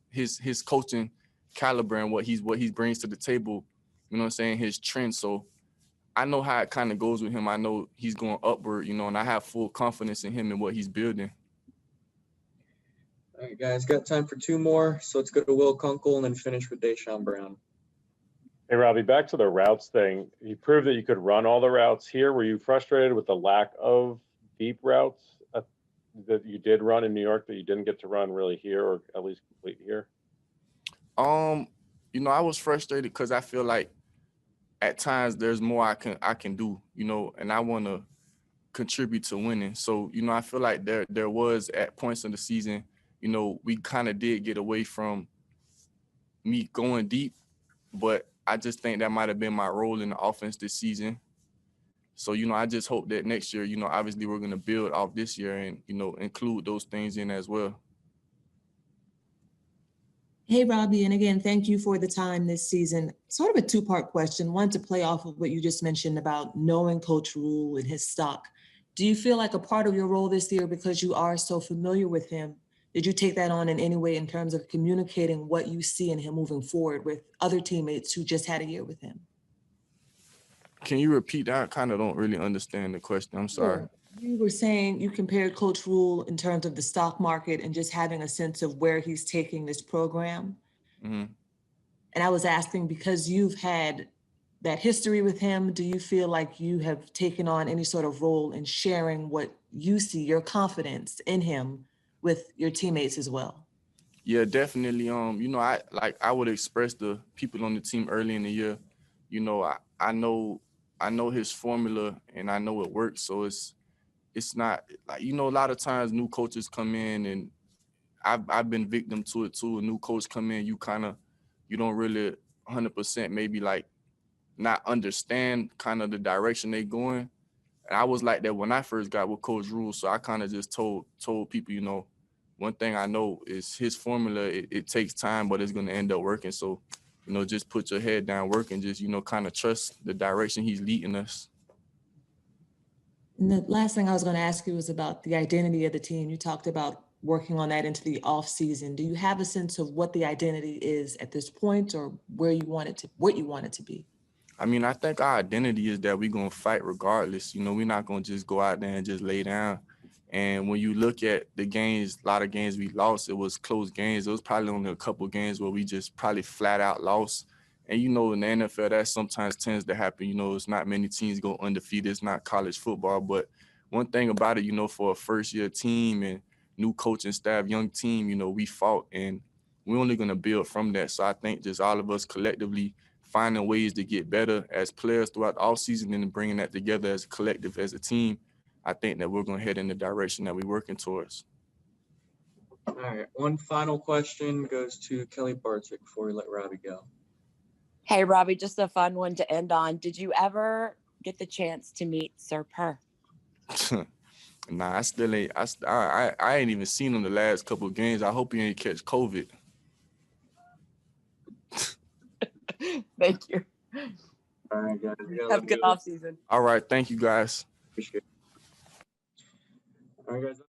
coaching caliber and what he brings to the table, his trend. So I know how it kind of goes with him. I know he's going upward, and I have full confidence in him and what he's building. All right, guys, got time for two more. So let's go to Will Kunkel and then finish with Deshaun Brown. Hey, Robbie, back to the routes thing. You proved that you could run all the routes here. Were you frustrated with the lack of deep routes that you did run in New York that you didn't get to run really here, or at least complete here? You know, I was frustrated because I feel like at times there's more I can do, you know, and I want to contribute to winning. So, you know, I feel like there was at points in the season, you know, we kind of did get away from me going deep, but I just think that might have been my role in the offense this season. So, you know, I just hope that next year, you know, obviously we're going to build off this year and, you know, include those things in as well. Hey, Robbie, and again, thank you for the time this season. Sort of a two-part question. One, to play off of what you just mentioned about knowing Coach Rhule and his stock. Do you feel like a part of your role this year, because you are so familiar with him, did you take that on in any way in terms of communicating what you see in him moving forward with other teammates who just had a year with him? Can you repeat that? I kind of don't really understand the question. I'm sorry. Sure. You were saying you compared Coach Rhule in terms of the stock market and just having a sense of where he's taking this program. Mm-hmm. And I was asking, because you've had that history with him, do you feel like you have taken on any sort of role in sharing what you see, your confidence in him, with your teammates as well? Yeah, definitely. You know, I would express the people on the team early in the year. You know, I know his formula and I know it works. So it's not like, you know, a lot of times new coaches come in, and I've been victim to it too. A new coach come in, you don't really 100% maybe like not understand kind of the direction they going. And I was like that when I first got with Coach Rhule. So I kind of just told people, you know, one thing I know is his formula, it takes time, but it's going to end up working. So, you know, just put your head down, work, and just, you know, kind of trust the direction he's leading us. And the last thing I was going to ask you was about the identity of the team. You talked about working on that into the off season. Do you have a sense of what the identity is at this point, or where you want it to, what you want it to be? I mean, I think our identity is that we're going to fight regardless. You know, we're not going to just go out there and just lay down. And when you look at the games, a lot of games we lost, it was close games. It was probably only a couple games where we just probably flat out lost. And, you know, in the NFL, that sometimes tends to happen. You know, it's not many teams go undefeated. It's not college football. But one thing about it, you know, for a first-year team and new coaching staff, young team, you know, we fought. And we're only going to build from that. So I think just all of us collectively finding ways to get better as players throughout the offseason and bringing that together as a collective, as a team, I think that we're going to head in the direction that we're working towards. All right, one final question goes to Kelly Barczyk before we let Robbie go. Hey, Robbie, just a fun one to end on. Did you ever get the chance to meet Sir Purr? Nah, I still ain't. I ain't even seen him the last couple of games. I hope he ain't catch COVID. Thank you. All right, guys. Have a good off season. All right, thank you, guys. Appreciate it. All right, guys.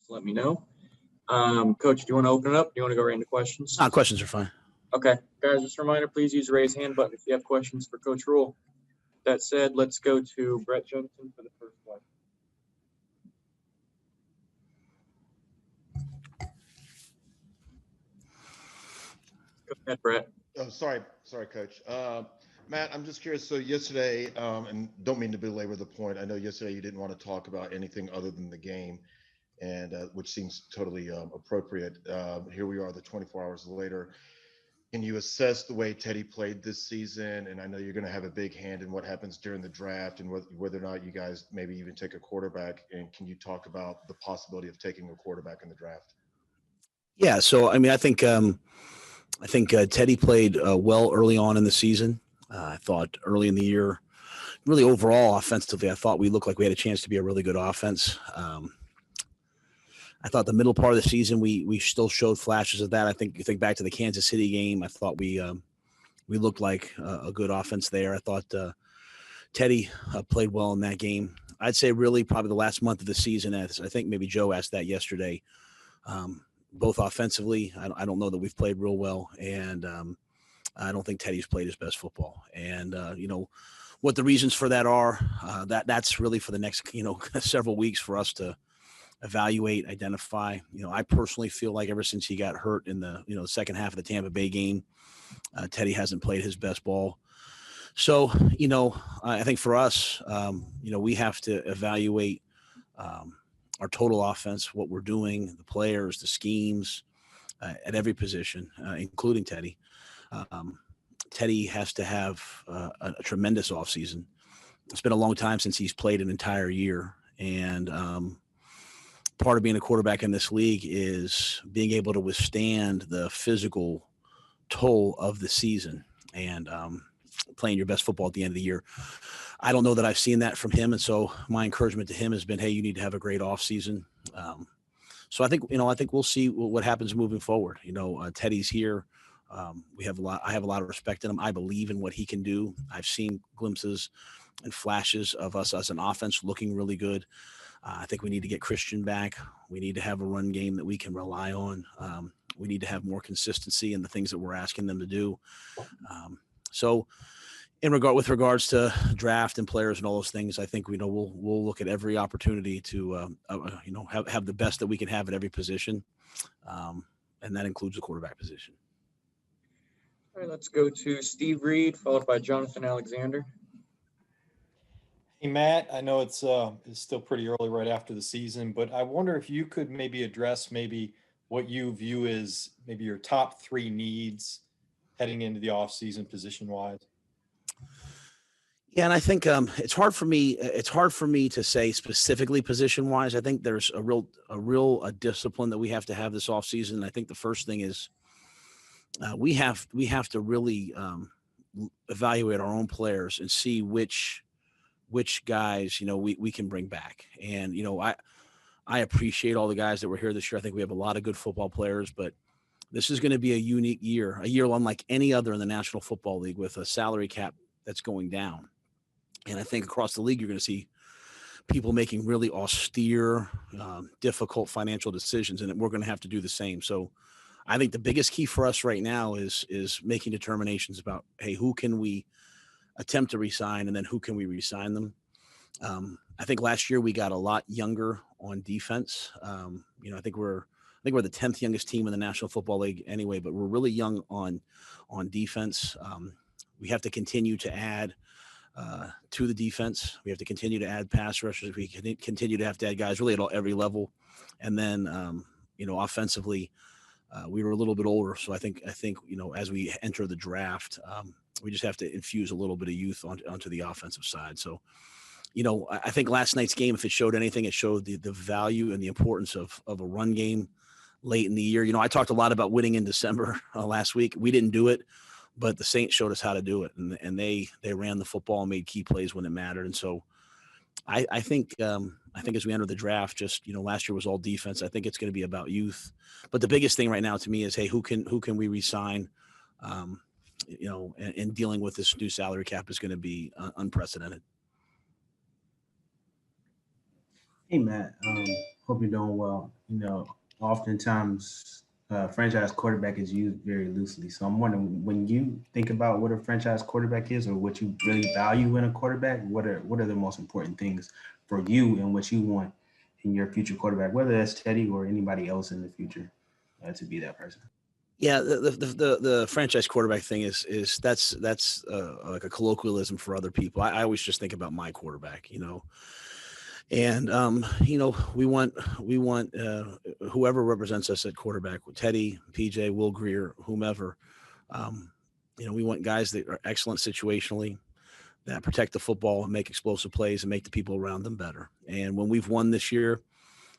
let me know. Coach, do you want to open it up? Do you want to go right into questions? Questions are fine. Okay, guys, just a reminder, please use the raise hand button if you have questions for Coach Rhule. That said, let's go to Brett Jensen for the first question. Go ahead, Brett. Oh, sorry, Coach. Matt, I'm just curious. So yesterday, and don't mean to belabor the point. I know yesterday you didn't want to talk about anything other than the game, and which seems totally appropriate. Here we are, the 24 hours later. Can you assess the way Teddy played this season? And I know you're going to have a big hand in what happens during the draft and whether or not you guys maybe even take a quarterback. And can you talk about the possibility of taking a quarterback in the draft? Yeah. So, I mean, I think Teddy played well early on in the season. I thought early in the year, really overall offensively, I thought we looked like we had a chance to be a really good offense. I thought the middle part of the season, we still showed flashes of that. I think you think back to the Kansas City game. I thought we looked like a good offense there. I thought Teddy played well in that game. I'd say really probably the last month of the season, as I think maybe Joe asked that yesterday, both offensively, I don't know that we've played real well. And I don't think Teddy's played his best football. And, what the reasons for that are, that's really for the next, several weeks for us to evaluate, identify. I personally feel like ever since he got hurt in the, the second half of the Tampa Bay game, Teddy hasn't played his best ball. So, I think for us, we have to evaluate our total offense, what we're doing, the players, the schemes at every position, including Teddy. Teddy has to have a tremendous offseason. It's been a long time since he's played an entire year. And part of being a quarterback in this league is being able to withstand the physical toll of the season and playing your best football at the end of the year. I don't know that I've seen that from him. And so my encouragement to him has been, hey, you need to have a great offseason. So I think we'll see what happens moving forward. Teddy's here. I have a lot of respect in him. I believe in what he can do. I've seen glimpses and flashes of us as an offense looking really good. I think we need to get Christian back. We need to have a run game that we can rely on. We need to have more consistency in the things that we're asking them to do. So with regards to draft and players and all those things, I think, we'll look at every opportunity to, have the best that we can have at every position. And that includes the quarterback position. All right, let's go to Steve Reed, followed by Jonathan Alexander. Hey, Matt, I know it's still pretty early right after the season, but I wonder if you could maybe address what you view as maybe your top 3 needs heading into the offseason position-wise. Yeah, and I think it's hard for me to say specifically position-wise. I think there's a real discipline that we have to have this offseason. I think the first thing is we have to really evaluate our own players and see which guys we can bring back. And I appreciate all the guys that were here this year. I think we have a lot of good football players, but this is going to be a unique year, a year unlike any other in the National Football League, with a salary cap that's going down. And I think across the league, you're going to see people making really austere, difficult financial decisions, and we're going to have to do the same. So I think the biggest key for us right now is making determinations about, hey, who can we attempt to re-sign, and then who can we re-sign them? I think last year we got a lot younger on defense. I think we're the 10th youngest team in the National Football League anyway, but we're really young on defense. We have to continue to add to the defense. We have to continue to add pass rushers. We continue to have to add guys really at every level. And then, offensively, we were a little bit older. So I think, as we enter the draft, we just have to infuse a little bit of youth onto the offensive side. So, I think last night's game, if it showed anything, it showed the value and the importance of a run game late in the year. I talked a lot about winning in December last week. We didn't do it, but the Saints showed us how to do it, and they ran the football and made key plays when it mattered. And so I think as we enter the draft, just, last year was all defense. I think it's going to be about youth, but the biggest thing right now to me is, hey, who can we re-sign? And dealing with this new salary cap is going to be unprecedented. Hey, Matt, Hope you're doing well. Oftentimes franchise quarterback is used very loosely. So I'm wondering, when you think about what a franchise quarterback is or what you really value in a quarterback, what are the most important things for you and what you want in your future quarterback, whether that's Teddy or anybody else in the future to be that person? Yeah, the franchise quarterback thing is that's like a colloquialism for other people. I always just think about my quarterback, and we want whoever represents us at quarterback, Teddy, PJ, Will Greer, whomever. We want guys that are excellent situationally, that protect the football and make explosive plays and make the people around them better. And when we've won this year,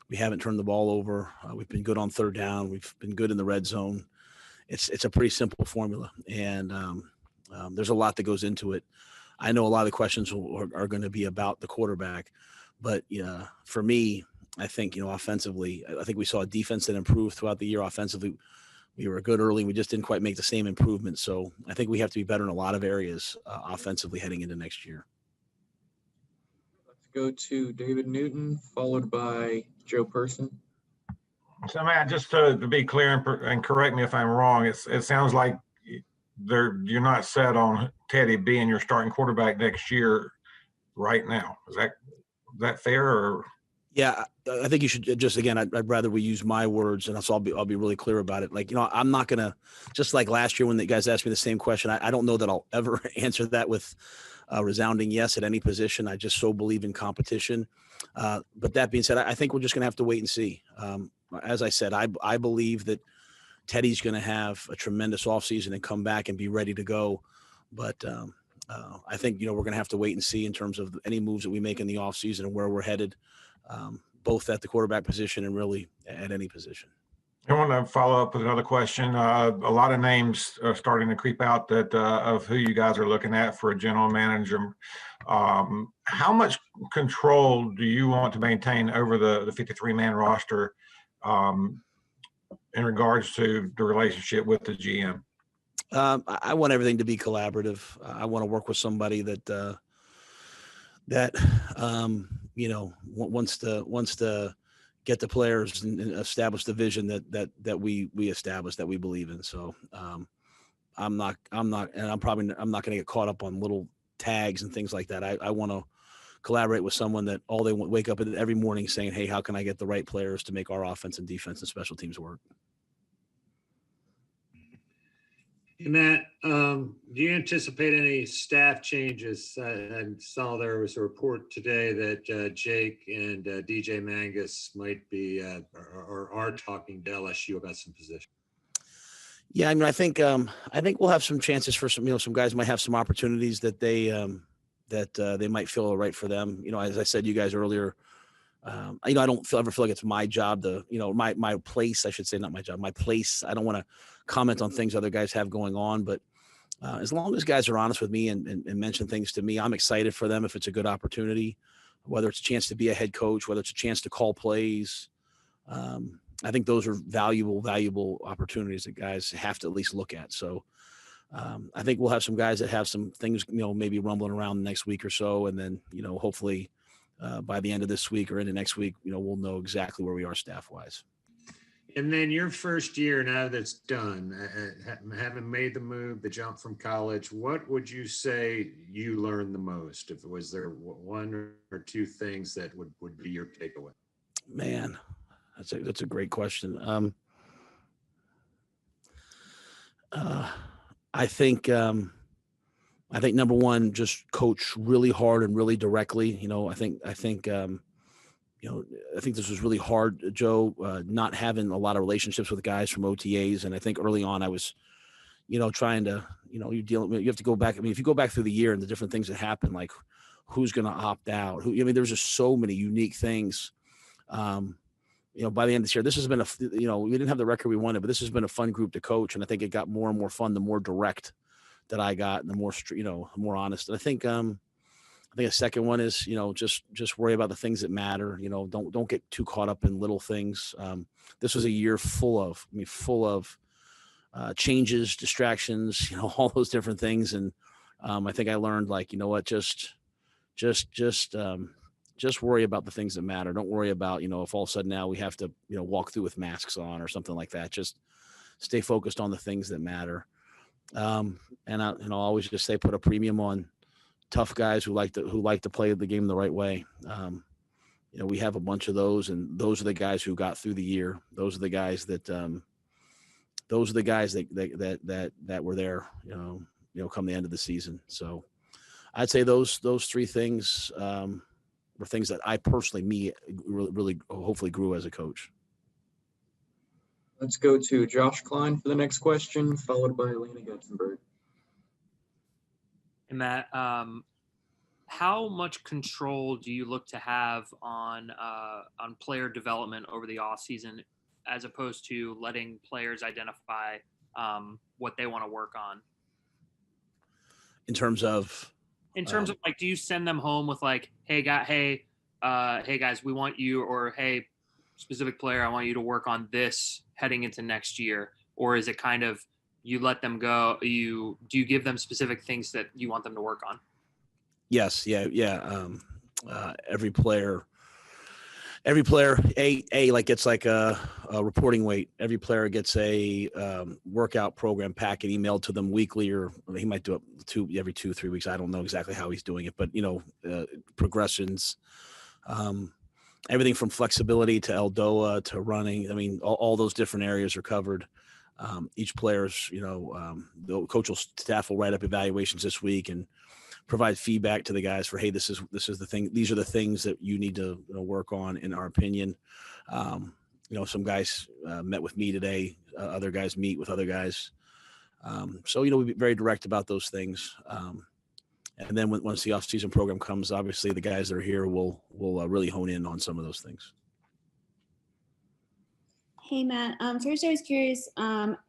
we haven't turned the ball over. We've been good on third down. We've been good in the red zone. It's a pretty simple formula, and there's a lot that goes into it. I know a lot of the questions are going to be about the quarterback, but for me, I think offensively, I think we saw a defense that improved throughout the year. Offensively, we were good early. We just didn't quite make the same improvements. So I think we have to be better in a lot of areas offensively heading into next year. Let's go to David Newton, followed by Joe Person. So Matt, just to be clear and correct me if I'm wrong, it sounds like you're not set on Teddy being your starting quarterback next year right now. Is that fair? Or? Yeah, I think you should just, again, I'd rather we use my words, and so I'll be really clear about it. Like, I'm not going to, just like last year when the guys asked me the same question, I don't know that I'll ever answer that with a resounding yes at any position. I just so believe in competition. But that being said, I think we're just going to have to wait and see. As I said, I believe that Teddy's going to have a tremendous offseason and come back and be ready to go. But I think, we're going to have to wait and see in terms of any moves that we make in the offseason and where we're headed, both at the quarterback position and really at any position. I want to follow up with another question. A lot of names are starting to creep out that of who you guys are looking at for a general manager. How much control do you want to maintain over the 53-man roster in regards to the relationship with the GM? I want everything to be collaborative. I want to work with somebody that wants to get the players and establish the vision that we establish, that we believe in. So I'm not going to get caught up on little tags and things like that. I want to collaborate with someone that all they want, wake up every morning saying, hey, how can I get the right players to make our offense and defense and special teams work? Hey, Matt, do you anticipate any staff changes? I saw there was a report today that Jake and DJ Mangus might be or are talking to LSU about some positions. Yeah, I mean, I think we'll have some chances for some guys might have some opportunities that they might feel are right for them. As I said, you guys earlier, I don't ever feel like it's my job to, my place, I should say, not my job, my place. I don't want to comment on things other guys have going on, but as long as guys are honest with me and mention things to me, I'm excited for them if it's a good opportunity, whether it's a chance to be a head coach, whether it's a chance to call plays. I think those are valuable opportunities that guys have to at least look at. So I think we'll have some guys that have some things, maybe rumbling around the next week or so. And then, hopefully by the end of this week or into next week, we'll know exactly where we are staff wise. And then your first year, now that's done, having made the move, the jump from college, what would you say you learned the most? If was there one or two things that would be your takeaway? Man, that's a great question. I think number one, just coach really hard and really directly. I think this was really hard, Joe, not having a lot of relationships with guys from OTAs. And I think early on I was, trying to, you have to go back. I mean, if you go back through the year and the different things that happen, like who's going to opt out, there's just so many unique things. By the end of this year, this has been we didn't have the record we wanted, but this has been a fun group to coach. And I think it got more and more fun, the more direct that I got and the more, more honest. And I think a second one is, just worry about the things that matter. Don't get too caught up in little things. This was a year full of changes, distractions, all those different things. And I think I learned, just just worry about the things that matter. Don't worry about, if all of a sudden now we have to, walk through with masks on or something like that. Just stay focused on the things that matter. And I'll always just say, put a premium on tough guys who like to play the game the right way. We have a bunch of those, and those are the guys who got through the year. Those are the guys that were there, come the end of the season. So I'd say those three things were things that I personally, really hopefully grew as a coach. Let's go to Josh Klein for the next question, followed by Elena Getzenberg. And Matt, how much control do you look to have on player development over the off season, as opposed to letting players identify what they want to work on? In terms of like, do you send them home with like, hey guys, we want you, or hey, specific player, I want you to work on this heading into next year? Or is it kind of, you let them go, do you give them specific things that you want them to work on? Yes. Yeah. Every player gets like a reporting weight. Every player gets a workout program packet emailed to them weekly, or he might do it every 2-3 weeks. I don't know exactly how he's doing it, but progressions, everything from flexibility to Eldoa to running. I mean, all those different areas are covered. Each player's, the coach staff will write up evaluations this week and provide feedback to the guys for, hey, this is the thing. These are the things that you need to work on, in our opinion. Some guys met with me today. Other guys meet with other guys. So, we'll be very direct about those things. And then once the off-season program comes, obviously the guys that are here will really hone in on some of those things. Hey, Matt. First, I was curious,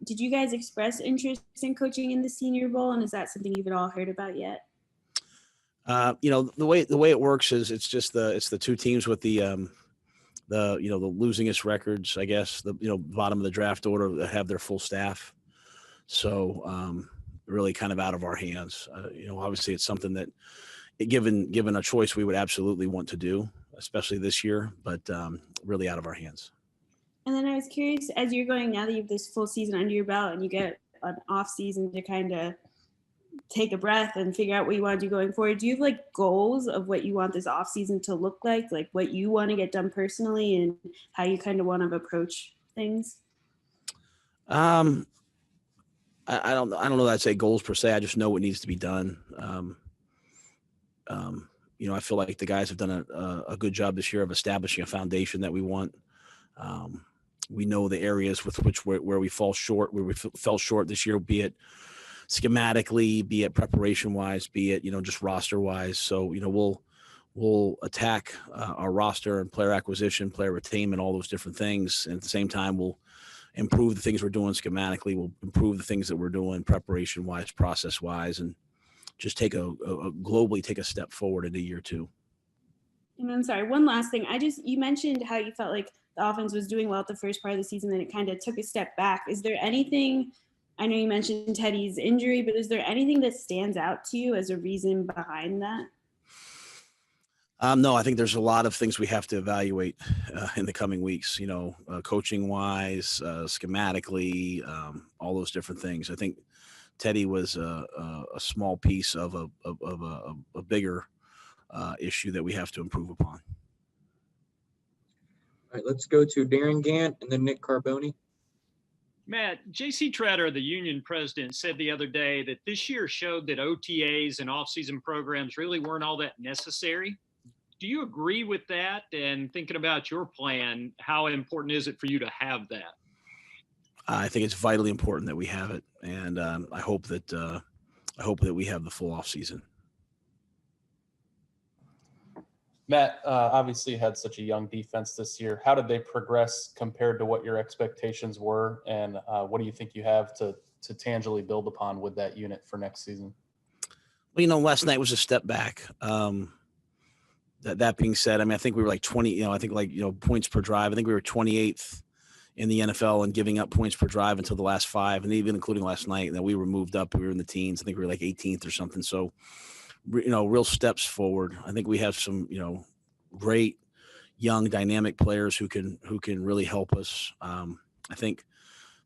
did you guys express interest in coaching in the Senior Bowl, and is that something you've at all heard about yet? The way it works is it's the two teams with the losingest records, I guess, bottom of the draft order that have their full staff. So really kind of out of our hands. Obviously it's something that, given a choice, we would absolutely want to do, especially this year, but really out of our hands. And then I was curious, as you're going, now that you have this full season under your belt and you get an off season to kind of take a breath and figure out what you want to do going forward, do you have like goals of what you want this off season to look like what you want to get done personally and how you kind of want to approach things? I don't know that I'd say goals per se. I just know what needs to be done. I feel like the guys have done a good job this year of establishing a foundation that we want. We know the areas where we fall short, where we fell short this year, be it schematically, be it preparation wise, be it, just roster wise. So, we'll attack our roster and player acquisition, player retainment, all those different things. And at the same time, we'll improve the things we're doing schematically. We'll improve the things that we're doing preparation wise, process wise, and just globally take a step forward into year two. And I'm sorry, one last thing. You mentioned how you felt like the offense was doing well at the first part of the season, and it kind of took a step back. Is there anything, I know you mentioned Teddy's injury, but is there anything that stands out to you as a reason behind that? No, I think there's a lot of things we have to evaluate in the coming weeks, coaching wise, schematically, all those different things. I think Teddy was a small piece of a bigger issue that we have to improve upon. All right, let's go to Darren Gant and then Nick Carboni. Matt, J.C. Treader, the union president, said the other day that this year showed that OTAs and off-season programs really weren't all that necessary. Do you agree with that? And thinking about your plan, how important is it for you to have that? I think it's vitally important that we have it, and I hope that we have the full off-season. Matt, obviously had such a young defense this year. How did they progress compared to what your expectations were? And what do you think you have to tangibly build upon with that unit for next season? Well, last night was a step back. That being said, I think we were like 20, points per drive. I think we were 28th in the NFL and giving up points per drive until the last 5, and even including last night. And then we were moved up. We were in the teens. I think we were like 18th or something. So, real steps forward. I think we have some, great young dynamic players who can really help us. I think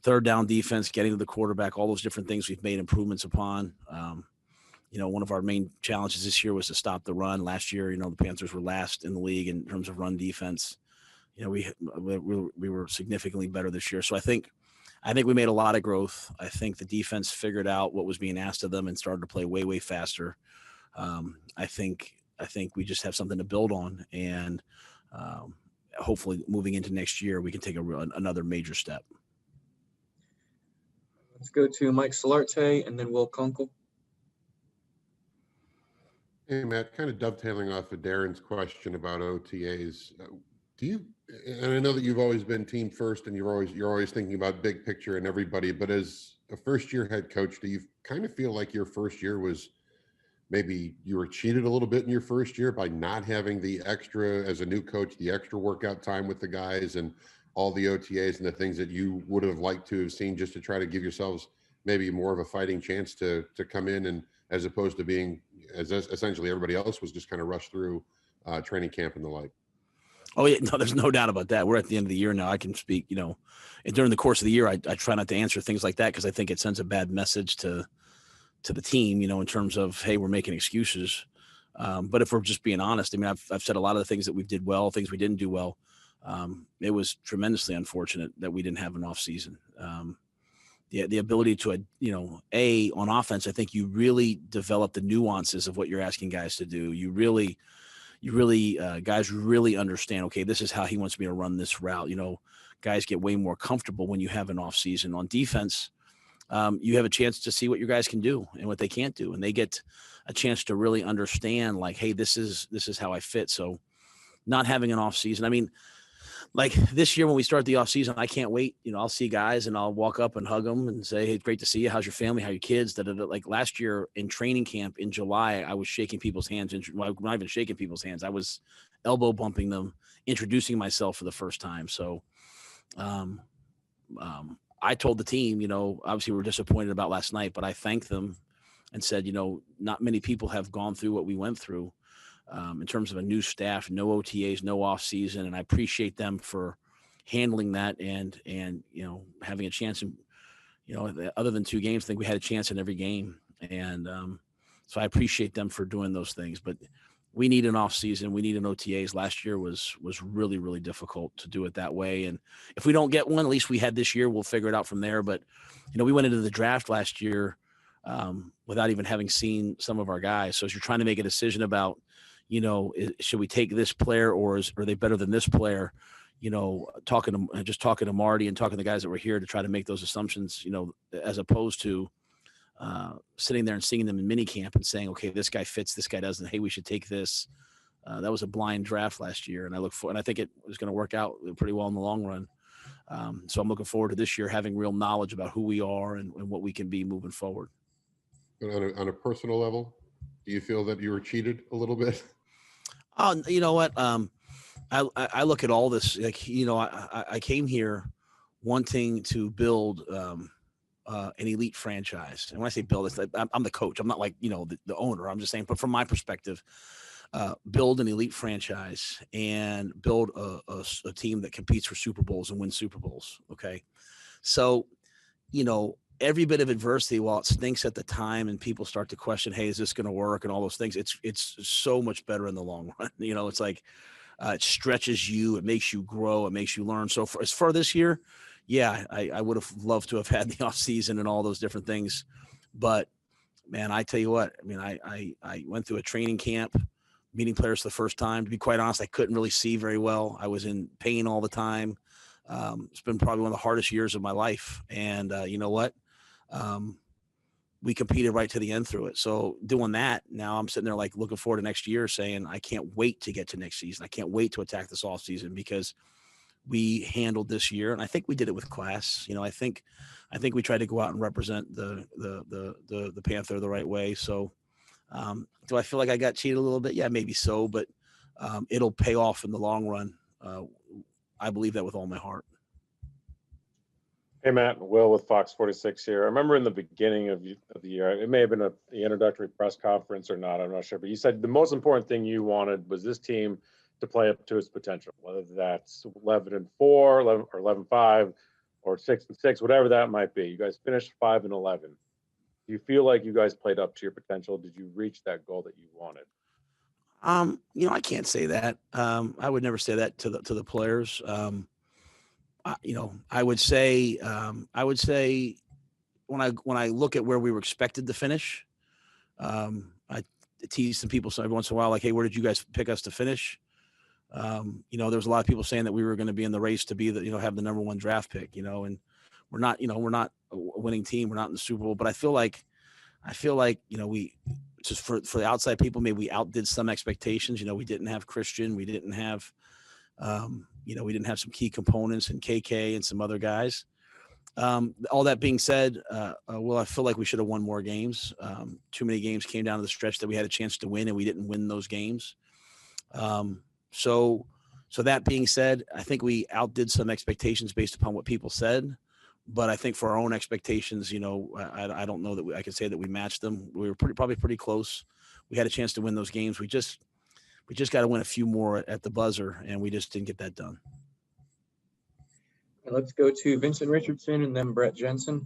third down defense, getting to the quarterback, all those different things we've made improvements upon. One of our main challenges this year was to stop the run. Last year, the Panthers were last in the league in terms of run defense. We were significantly better this year. So I think we made a lot of growth. I think the defense figured out what was being asked of them and started to play way, way faster. I think we just have something to build on, and hopefully moving into next year, we can take another major step. Let's go to Mike Solarte and then Will Kunkel. Hey, Matt, kind of dovetailing off of Darren's question about OTAs. And I know that you've always been team first and you're always thinking about big picture and everybody, but as a first-year head coach, do you kind of feel like your first year was maybe you were cheated a little bit in your first year by not having the extra, as a new coach, the extra workout time with the guys and all the OTAs and the things that you would have liked to have seen just to try to give yourselves maybe more of a fighting chance to come in, and as opposed to being, as essentially everybody else was just kind of rushed through training camp and the like? Oh yeah, no, there's no doubt about that. We're at the end of the year now. I can speak, and during the course of the year, I try not to answer things like that because I think it sends a bad message to the team, in terms of, hey, we're making excuses. But if we're just being honest, I've said a lot of the things that we did well, things we didn't do well. It was tremendously unfortunate that we didn't have an off season. The ability to, on offense, I think you really develop the nuances of what you're asking guys to do. Guys really understand, okay, this is how he wants me to run this route. Guys get way more comfortable when you have an off season. On defense, you have a chance to see what your guys can do and what they can't do. And they get a chance to really understand, like, hey, this is how I fit. So not having an off season, like this year when we start the off season, I can't wait. I'll see guys and I'll walk up and hug them and say, hey, great to see you. How's your family? How are your kids? Like last year in training camp in July, I was shaking people's hands. Not even shaking people's hands. I was elbow bumping them, introducing myself for the first time. So I told the team, obviously we were disappointed about last night, but I thanked them and said, not many people have gone through what we went through. In terms of a new staff, no OTAs, no off season. And I appreciate them for handling that and having a chance in, other than 2 games, I think we had a chance in every game. And so I appreciate them for doing those things, but we need an off season. We need an OTAs. Last year was really, really difficult to do it that way. And if we don't get one, at least we had this year, we'll figure it out from there. But, we went into the draft last year without even having seen some of our guys. So as you're trying to make a decision about, should we take this player or are they better than this player? Talking to Marty and talking to the guys that were here to try to make those assumptions, as opposed to sitting there and seeing them in mini camp and saying, okay, this guy fits, this guy doesn't. Hey, we should take this. That was a blind draft last year. And I think it was going to work out pretty well in the long run. So I'm looking forward to this year having real knowledge about who we are and what we can be moving forward. But on a personal level, do you feel that you were cheated a little bit? Oh, you know what? I look at all this, like, I came here wanting to build an elite franchise. And when I say build, it's like, I'm the coach. I'm not like, the owner. I'm just saying, but from my perspective, build an elite franchise and build a team that competes for Super Bowls and wins Super Bowls. Okay. So, every bit of adversity, while it stinks at the time and people start to question, hey, is this going to work and all those things, it's so much better in the long run. It's like it stretches you, it makes you grow, it makes you learn. So as far this year, yeah, I would have loved to have had the off season and all those different things. But man, I tell you what, I went through a training camp, meeting players for the first time. To be quite honest, I couldn't really see very well. I was in pain all the time. It's been probably one of the hardest years of my life. And you know what? We competed right to the end through it. So doing that, now I'm sitting there like looking forward to next year saying, I can't wait to get to next season. I can't wait to attack this off season because we handled this year. And I think we did it with class. I think we tried to go out and represent the Panther the right way. So do I feel like I got cheated a little bit? Yeah, maybe so, but it'll pay off in the long run. I believe that with all my heart. Hey, Matt, Will with Fox 46 here. I remember in the beginning of the year, it may have been the introductory press conference or not, I'm not sure, but you said the most important thing you wanted was this team to play up to his potential, whether that's 11-4, 11 or 11-5, or 6-6, whatever that might be. You guys finished 5-11. Do you feel like you guys played up to your potential? Did you reach that goal that you wanted? I can't say that. I would never say that to the players. I would say when I look at where we were expected to finish, I tease some people every once in a while, like, hey, where did you guys pick us to finish? There was a lot of people saying that we were going to be in the race to be have the number one draft pick, and we're not a winning team. We're not in the Super Bowl, but I feel like, we just for the outside people, maybe we outdid some expectations. We didn't have Christian. We didn't have, we didn't have some key components and KK and some other guys. All that being said, I feel like we should have won more games. Too many games came down to the stretch that we had a chance to win, and we didn't win those games. So that being said, I think we outdid some expectations based upon what people said. But I think for our own expectations, I don't know that I can say that we matched them. We were probably pretty close. We had a chance to win those games. We just got to win a few more at the buzzer, and we just didn't get that done. Let's go to Vincent Richardson and then Brett Jensen.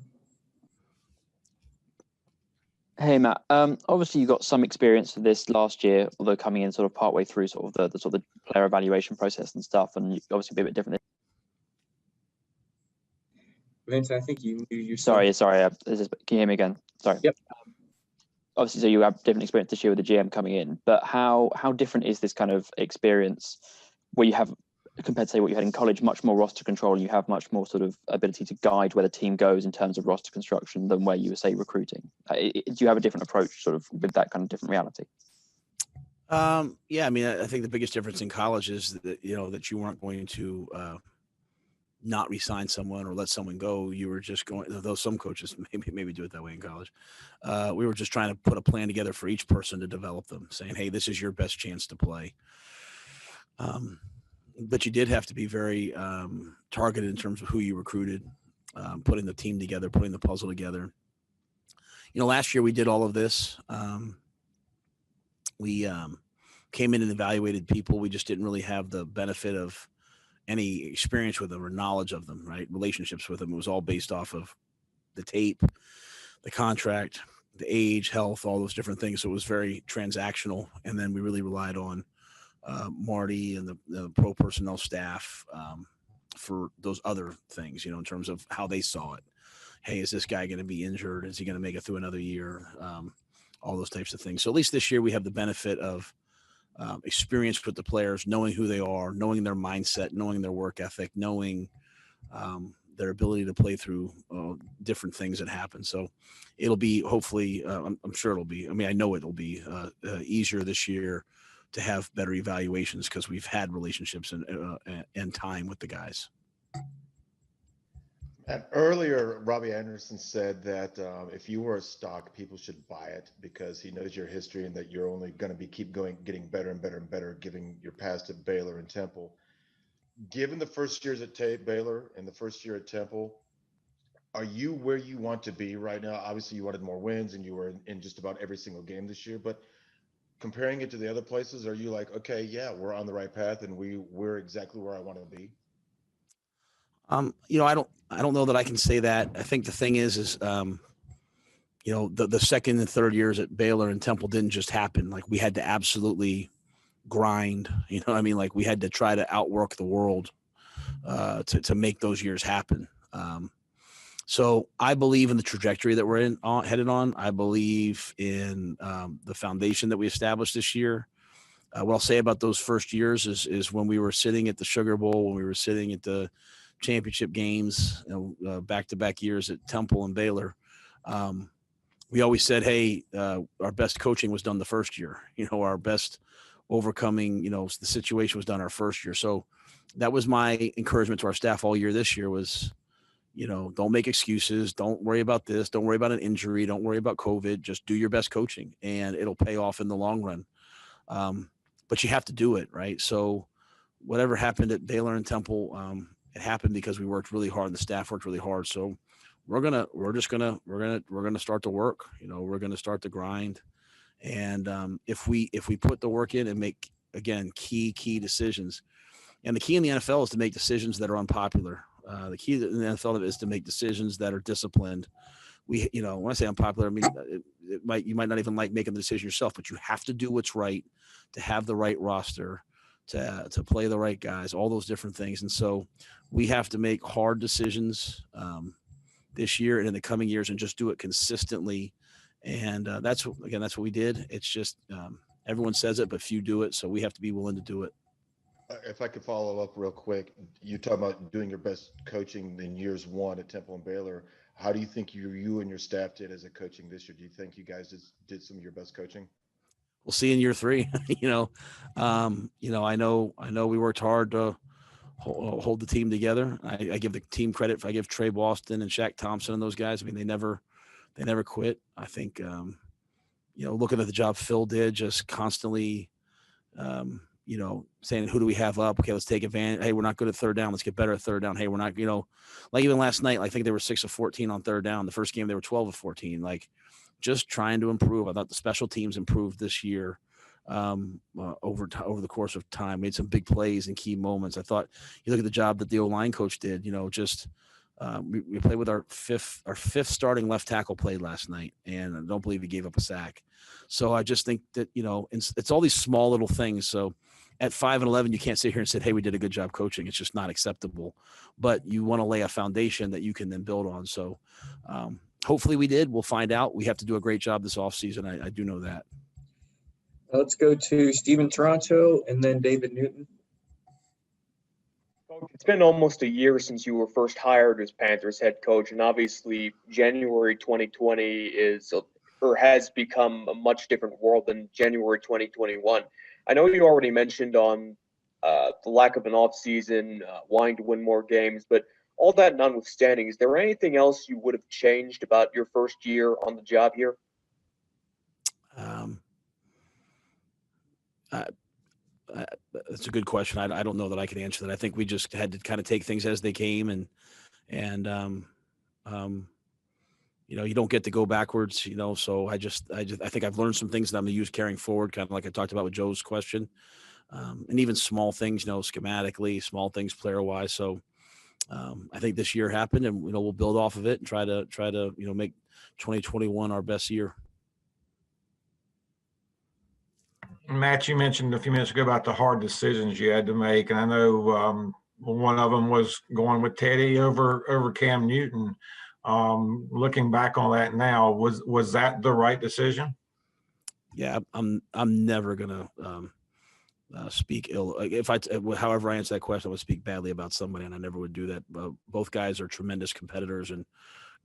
Hey, Matt. Obviously, you got some experience of this last year, although coming in sort of partway through sort of the player evaluation process and stuff, and you obviously be a bit different. Vince, I think you. Sorry. Can you hear me again? Sorry. Yep. Obviously, so you have different experience this year with the GM coming in, but how different is this kind of experience where you have, compared to say what you had in college, much more roster control, and you have much more sort of ability to guide where the team goes in terms of roster construction than where you were, say, recruiting? Do you have a different approach sort of with that kind of different reality? Yeah, I mean, I think the biggest difference in college is that, that you weren't going to not re-sign someone or let someone go. You were just going, though some coaches maybe do it that way in college. We were just trying to put a plan together for each person to develop them, saying, hey, this is your best chance to play. But you did have to be very targeted in terms of who you recruited, putting the team together, putting the puzzle together. Last year we did all of this. We came in and evaluated people. We just didn't really have the benefit of any experience with them or knowledge of them, right? Relationships with them. It was all based off of the tape, the contract, the age, health, all those different things. So it was very transactional. And then we really relied on Marty and the pro personnel staff for those other things, in terms of how they saw it. Hey, is this guy going to be injured? Is he going to make it through another year? All those types of things. So at least this year we have the benefit of experience with the players, knowing who they are, knowing their mindset, knowing their work ethic, knowing their ability to play through different things that happen. So it'll be, hopefully, I'm sure it'll be, I know it'll be easier this year to have better evaluations because we've had relationships and time with the guys. And earlier, Robbie Anderson said that if you were a stock, people should buy it because he knows your history and that you're only going to getting better and better and better, given your past at Baylor and Temple. Given the first years at Baylor and the first year at Temple, are you where you want to be right now? Obviously, you wanted more wins and you were in just about every single game this year, but comparing it to the other places, are you like, okay, yeah, we're on the right path and we're exactly where I want to be? I don't know that I can say that. I think the thing is the second and third years at Baylor and Temple didn't just happen. Like we had to absolutely grind, like we had to try to outwork the world to make those years happen. So I believe in the trajectory that we're headed on. I believe in the foundation that we established this year. What I'll say about those first years is when we were sitting at the Sugar Bowl, when we were sitting at the championship games, back-to-back years at Temple and Baylor, we always said, hey, our best coaching was done the first year. Our best overcoming, the situation was done our first year. So that was my encouragement to our staff all year this year was, don't make excuses. Don't worry about this. Don't worry about an injury. Don't worry about COVID. Just do your best coaching and it'll pay off in the long run. But you have to do it, right? So whatever happened at Baylor and Temple, it happened because we worked really hard and the staff worked really hard. So we're gonna start to work. We're gonna start to grind. And if we put the work in and make again, key decisions. And the key in the NFL is to make decisions that are unpopular. The key in the NFL is to make decisions that are disciplined. When I say unpopular, I mean, you might not even like making the decision yourself, but you have to do what's right to have the right roster, to play the right guys, all those different things. And so we have to make hard decisions this year and in the coming years and just do it consistently. And that's what we did. It's just everyone says it, but few do it. So we have to be willing to do it. If I could follow up real quick, you talk about doing your best coaching in years 1 at Temple and Baylor. How do you think you and your staff did as a coaching this year? Do you think you guys did some of your best coaching? We'll see in year 3. I know we worked hard to hold the team together. I give the team credit. I give Trey Boston and Shaq Thompson and those guys. I mean, they never quit. I think, looking at the job Phil did, just constantly, saying, who do we have up? Okay, let's take advantage. Hey, we're not good at third down. Let's get better at third down. Hey, we're not, like even last night, I think they were 6 of 14 on third down. The first game, they were 12 of 14. Like, just trying to improve. I thought the special teams improved this year over the course of time, made some big plays and key moments. I thought you look at the job that the O-line coach did, we played with our fifth starting left tackle played last night, and I don't believe he gave up a sack. So I just think that, it's all these small little things. So at 5-11, you can't sit here and say, hey, we did a good job coaching. It's just not acceptable, but you want to lay a foundation that you can then build on. So hopefully we did. We'll find out. We have to do a great job this offseason. I do know that. Let's go to Steven Toronto and then David Newton. It's been almost a year since you were first hired as Panthers head coach, and obviously January 2020 has become a much different world than January 2021. I know you already mentioned on the lack of an offseason, wanting to win more games, but all that notwithstanding, is there anything else you would have changed about your first year on the job here? That's a good question. I don't know that I can answer that. I think we just had to kind of take things as they came, and you don't get to go backwards, so I think I've learned some things that I'm going to use carrying forward, kind of like I talked about with Joe's question, and even small things, schematically, small things player wise. So I think this year happened, and we'll build off of it and try to make 2021 our best year. Matt, you mentioned a few minutes ago about the hard decisions you had to make, and I know one of them was going with Teddy over Cam Newton. Looking back on that now, was that the right decision? Yeah, I'm never gonna speak ill. However I answer that question, I would speak badly about somebody, and I never would do that. Both guys are tremendous competitors and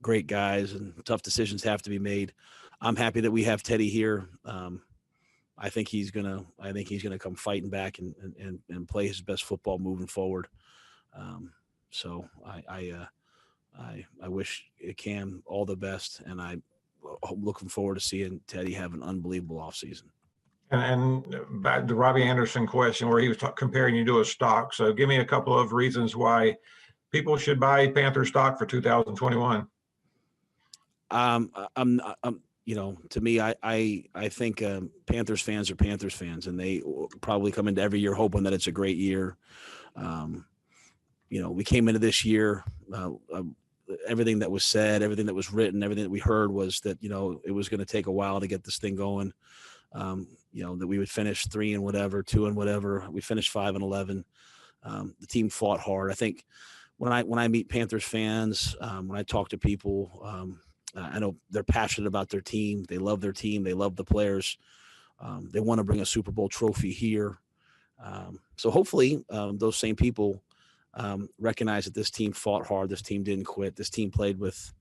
great guys, and tough decisions have to be made. I'm happy that we have Teddy here. I think he's gonna come fighting back and play his best football moving forward. So I wish Cam all the best, and I'm looking forward to seeing Teddy have an unbelievable offseason. And back to Robbie Anderson question, where he was comparing you to a stock. So give me a couple of reasons why people should buy Panther stock for 2021. To me, I think Panthers fans are Panthers fans, and they probably come into every year hoping that it's a great year. We came into this year, everything that was said, everything that was written, everything that we heard was that, it was going to take a while to get this thing going. That we would finish 3 and whatever, 2 and whatever. We finished 5-11. The team fought hard. I think when I meet Panthers fans, when I talk to people, I know they're passionate about their team. They love their team. They love the players. They want to bring a Super Bowl trophy here. So hopefully those same people recognize that this team fought hard. This team didn't quit. This team played with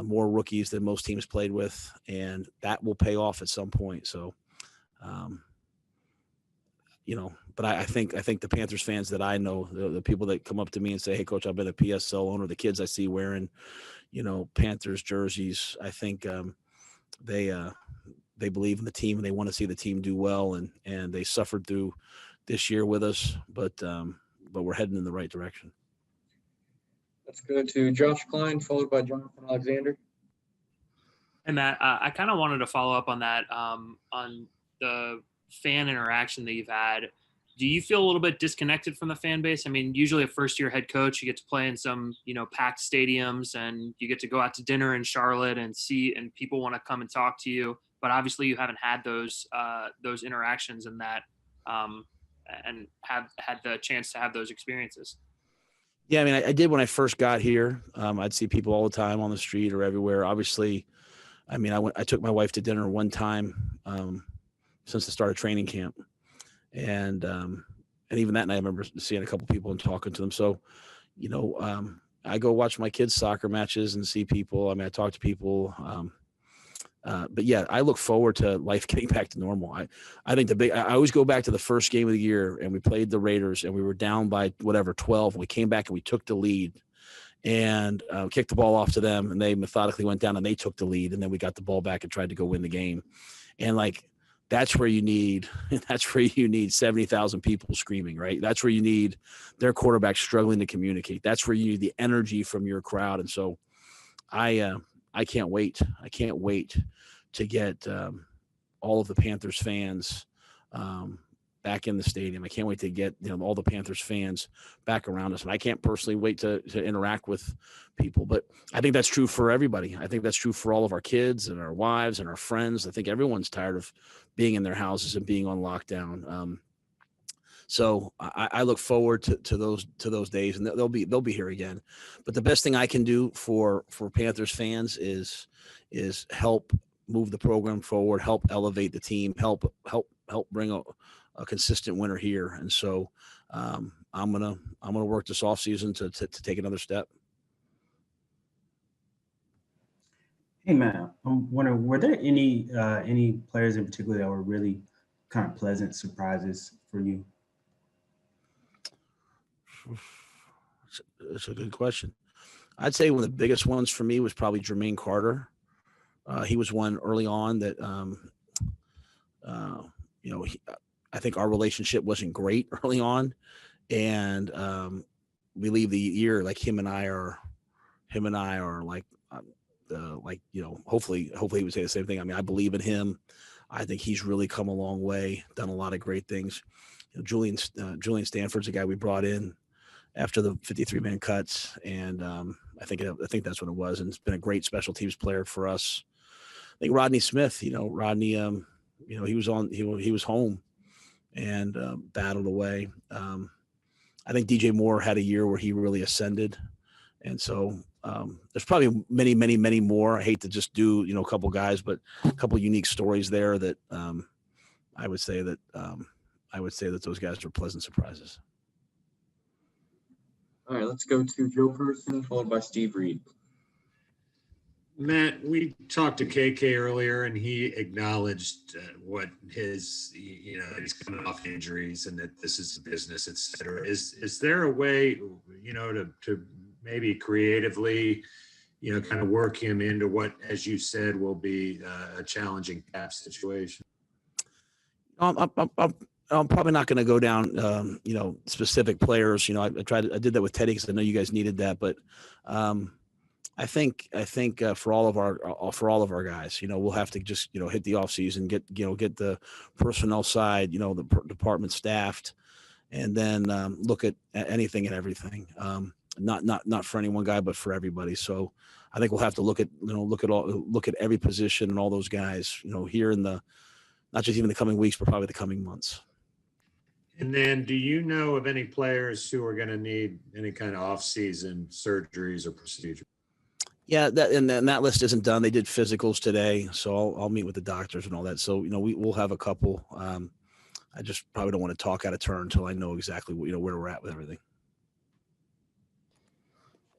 more rookies than most teams played with, and that will pay off at some point. So, but I think the Panthers fans that I know, the people that come up to me and say, "Hey, Coach, I've been a PSL owner," the kids I see wearing, Panthers jerseys, I think they believe in the team and they want to see the team do well, and they suffered through this year with us, but we're heading in the right direction. Let's go to Josh Klein, followed by Jonathan Alexander. Hey, Matt, I kind of wanted to follow up on that, on the fan interaction that you've had, do you feel a little bit disconnected from the fan base? I mean, usually a first-year head coach, you get to play in some, packed stadiums, and you get to go out to dinner in Charlotte and people want to come and talk to you. But obviously, you haven't had those interactions and that, and have had the chance to have those experiences. Yeah, I mean, I did when I first got here. I'd see people all the time on the street or everywhere. Obviously, I mean, I took my wife to dinner one time since the start of training camp, and even that night, I remember seeing a couple people and talking to them. So, I go watch my kids' soccer matches and see people. I mean, I talk to people. But yeah, I look forward to life getting back to normal. I think I always go back to the first game of the year, and we played the Raiders, and we were down by 12. And we came back and we took the lead and kicked the ball off to them, and they methodically went down and they took the lead, and then we got the ball back and tried to go win the game. And that's where you need 70,000 people screaming, right? That's where you need their quarterback struggling to communicate. That's where you need the energy from your crowd. And so I can't wait. I can't wait to get all of the Panthers fans back in the stadium. I can't wait to get all the Panthers fans back around us. And I can't personally wait to interact with people. But I think that's true for everybody. I think that's true for all of our kids and our wives and our friends. I think everyone's tired of being in their houses and being on lockdown. So I look forward to those days, and they'll be here again. But the best thing I can do for Panthers fans is help move the program forward, help elevate the team, help bring a consistent winner here. And so I'm gonna work this offseason to take another step. Hey Matt, I'm wondering, were there any players in particular that were really kind of pleasant surprises for you? That's a good question. I'd say one of the biggest ones for me was probably Jermaine Carter. He was one early on that, I think our relationship wasn't great early on, and we leave the year like him and I are hopefully he would say the same thing. I mean, I believe in him. I think he's really come a long way, done a lot of great things. Julian Stanford's a guy we brought in after the 53-man cuts, and I think that's what it was. And it's been a great special teams player for us. I think Rodney Smith, he was home and battled away. I think DJ Moore had a year where he really ascended, and so there's probably many, many, many more. I hate to just do a couple guys, but a couple unique stories there that I would say that those guys were pleasant surprises. All right, let's go to Joe Person, followed by Steve Reed. Matt, we talked to KK earlier, and he acknowledged what he's coming off injuries and that this is a business, et cetera. Is there a way, to maybe creatively, kind of work him into what, as you said, will be a challenging cap situation? I'm probably not going to go down, specific players. I did that with Teddy because I know you guys needed that, but I think for all of our guys, we'll have to just hit the off season, get the personnel side, the department staffed, and then look at anything and everything. Not for any one guy, but for everybody. So I think we'll have to look at every position and all those guys, here in not just even the coming weeks, but probably the coming months. And then, do you know of any players who are going to need any kind of off-season surgeries or procedures? Yeah, that list isn't done. They did physicals today, so I'll meet with the doctors and all that. So we'll have a couple. I just probably don't want to talk out of turn until I know exactly where we're at with everything.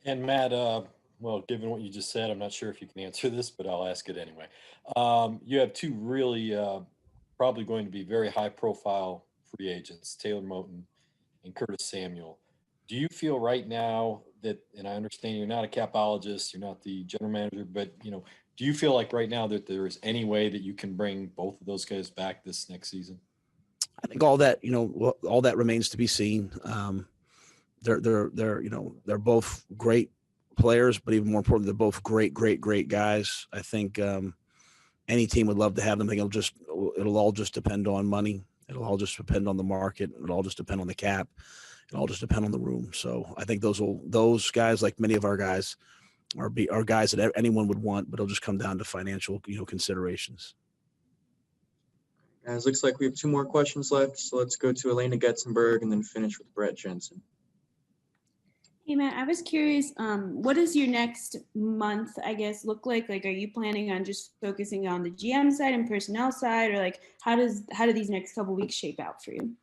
And Matt, well, given what you just said, I'm not sure if you can answer this, but I'll ask it anyway. You have two really probably going to be very high-profile free agents, Taylor Moton and Curtis Samuel. Do you feel right now that, and I understand you're not a capologist, you're not the general manager, but do you feel like right now that there is any way that you can bring both of those guys back this next season? I think all that remains to be seen. They're both great players, but even more important, they're both great guys. I think any team would love to have them. I think it'll all just depend on money. It'll all just depend on the market. It'll all just depend on the cap. It'll all just depend on the room. So I think those guys, like many of our guys, are guys that anyone would want, but it'll just come down to financial, considerations. Guys, looks like we have 2 more questions left. So let's go to Elena Getzenberg and then finish with Brett Jensen. Hey, Matt, I was curious, what does your next month, I guess, look like? Like, are you planning on just focusing on the GM side and personnel side, or like, how do these next couple weeks shape out for you?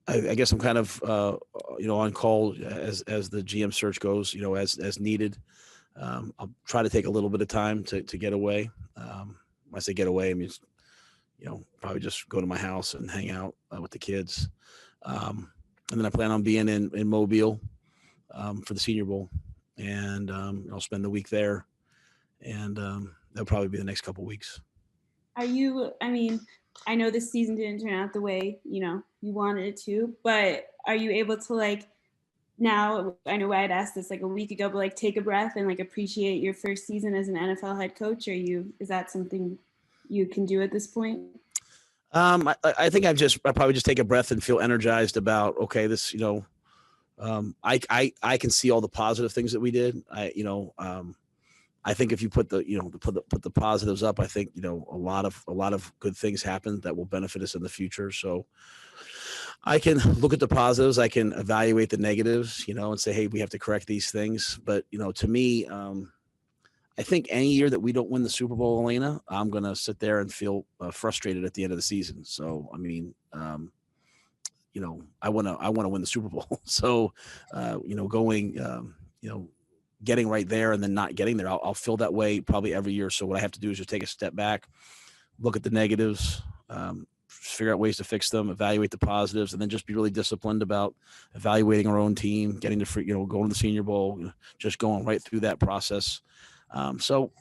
I guess I'm kind of, on call as the GM search goes, as needed. I'll try to take a little bit of time to get away. When I say get away, I mean, probably just go to my house and hang out with the kids. And then I plan on being in Mobile for the Senior Bowl, and I'll spend the week there, and that'll probably be the next couple weeks. I mean, I know this season didn't turn out the way, you wanted it to, but are you able to now, I know I had asked this a week ago, but take a breath and appreciate your first season as an NFL head coach? Is that something you can do at this point? I think I probably just take a breath and feel energized about, okay, this, I can see all the positive things that we did. I think if you put the positives up, I think, a lot of good things happen that will benefit us in the future. So I can look at the positives, I can evaluate the negatives, and say, hey, we have to correct these things. But, to me, I think any year that we don't win the Super Bowl, Elena, I'm going to sit there and feel frustrated at the end of the season. So, I mean, I want to win the Super Bowl. So, getting right there and then not getting there, I'll feel that way probably every year. So what I have to do is just take a step back, look at the negatives, figure out ways to fix them, evaluate the positives, and then just be really disciplined about evaluating our own team, getting to, going to the Senior Bowl, just going right through that process. I think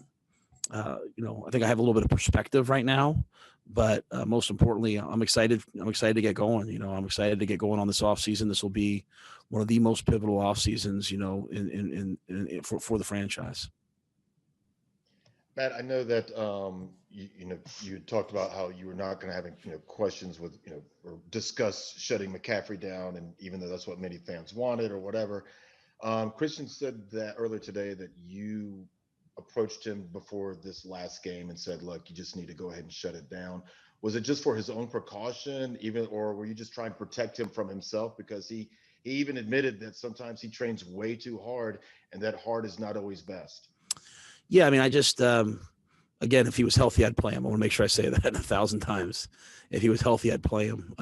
I have a little bit of perspective right now, but most importantly, I'm excited to get going. I'm excited to get going on this off season. This will be one of the most pivotal off seasons, for the franchise. Matt, I know that you talked about how you were not going to have questions with or discuss shutting McCaffrey down, and even though that's what many fans wanted or whatever, Christian said that earlier today that you approached him before this last game and said, look, you just need to go ahead and shut it down. Was it just for his own precaution, or were you just trying to protect him from himself? Because he even admitted that sometimes he trains way too hard, and that hard is not always best. Yeah, I mean, I just, again, if he was healthy, I'd play him. I want to make sure I say that 1,000 times. If he was healthy, I'd play him.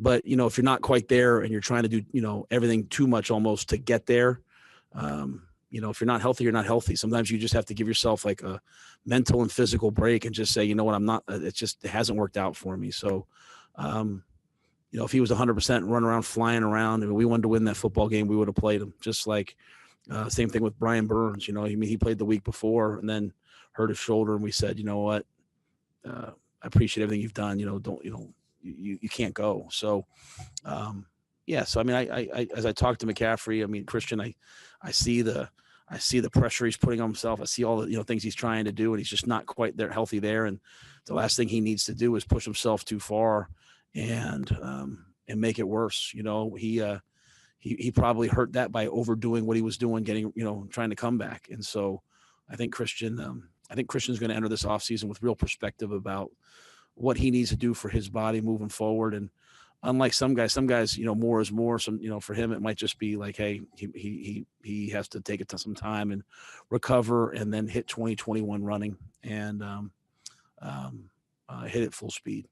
But, if you're not quite there and you're trying to do, everything too much almost to get there, if you're not healthy, you're not healthy. Sometimes you just have to give yourself a mental and physical break and just say, you know what, I'm not, it hasn't worked out for me. So, if he was 100% run around, flying around, and we wanted to win that football game, we would have played him. Just like same thing with Brian Burns. He played the week before and then hurt his shoulder, and we said, you know what, I appreciate everything you've done. You can't go. So, So I mean, I as I talk to McCaffrey, I mean, Christian, I see the pressure he's putting on himself. I see all the things he's trying to do, and he's just not quite there, healthy there. And the last thing he needs to do is push himself too far and make it worse. He probably hurt that by overdoing what he was doing, trying to come back. And so I think Christian's going to enter this offseason with real perspective about what he needs to do for his body moving forward. And unlike some guys, more is more. For him, it might just be like, hey, he has to take it to some time and recover, and then hit 2021 running and hit it full speed.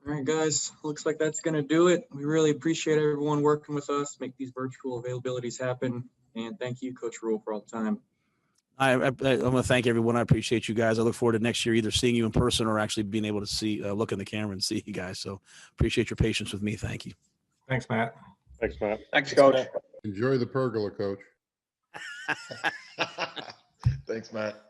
All right, guys, looks like that's going to do it. We really appreciate everyone working with us, make these virtual availabilities happen. And thank you, Coach Rhule, for all the time. I want to thank everyone. I appreciate you guys. I look forward to next year either seeing you in person or actually being able to see, look in the camera and see you guys. So appreciate your patience with me. Thank you. Thanks, Matt. Thanks, Matt. Thanks, Coach. Enjoy the pergola, Coach. Thanks, Matt.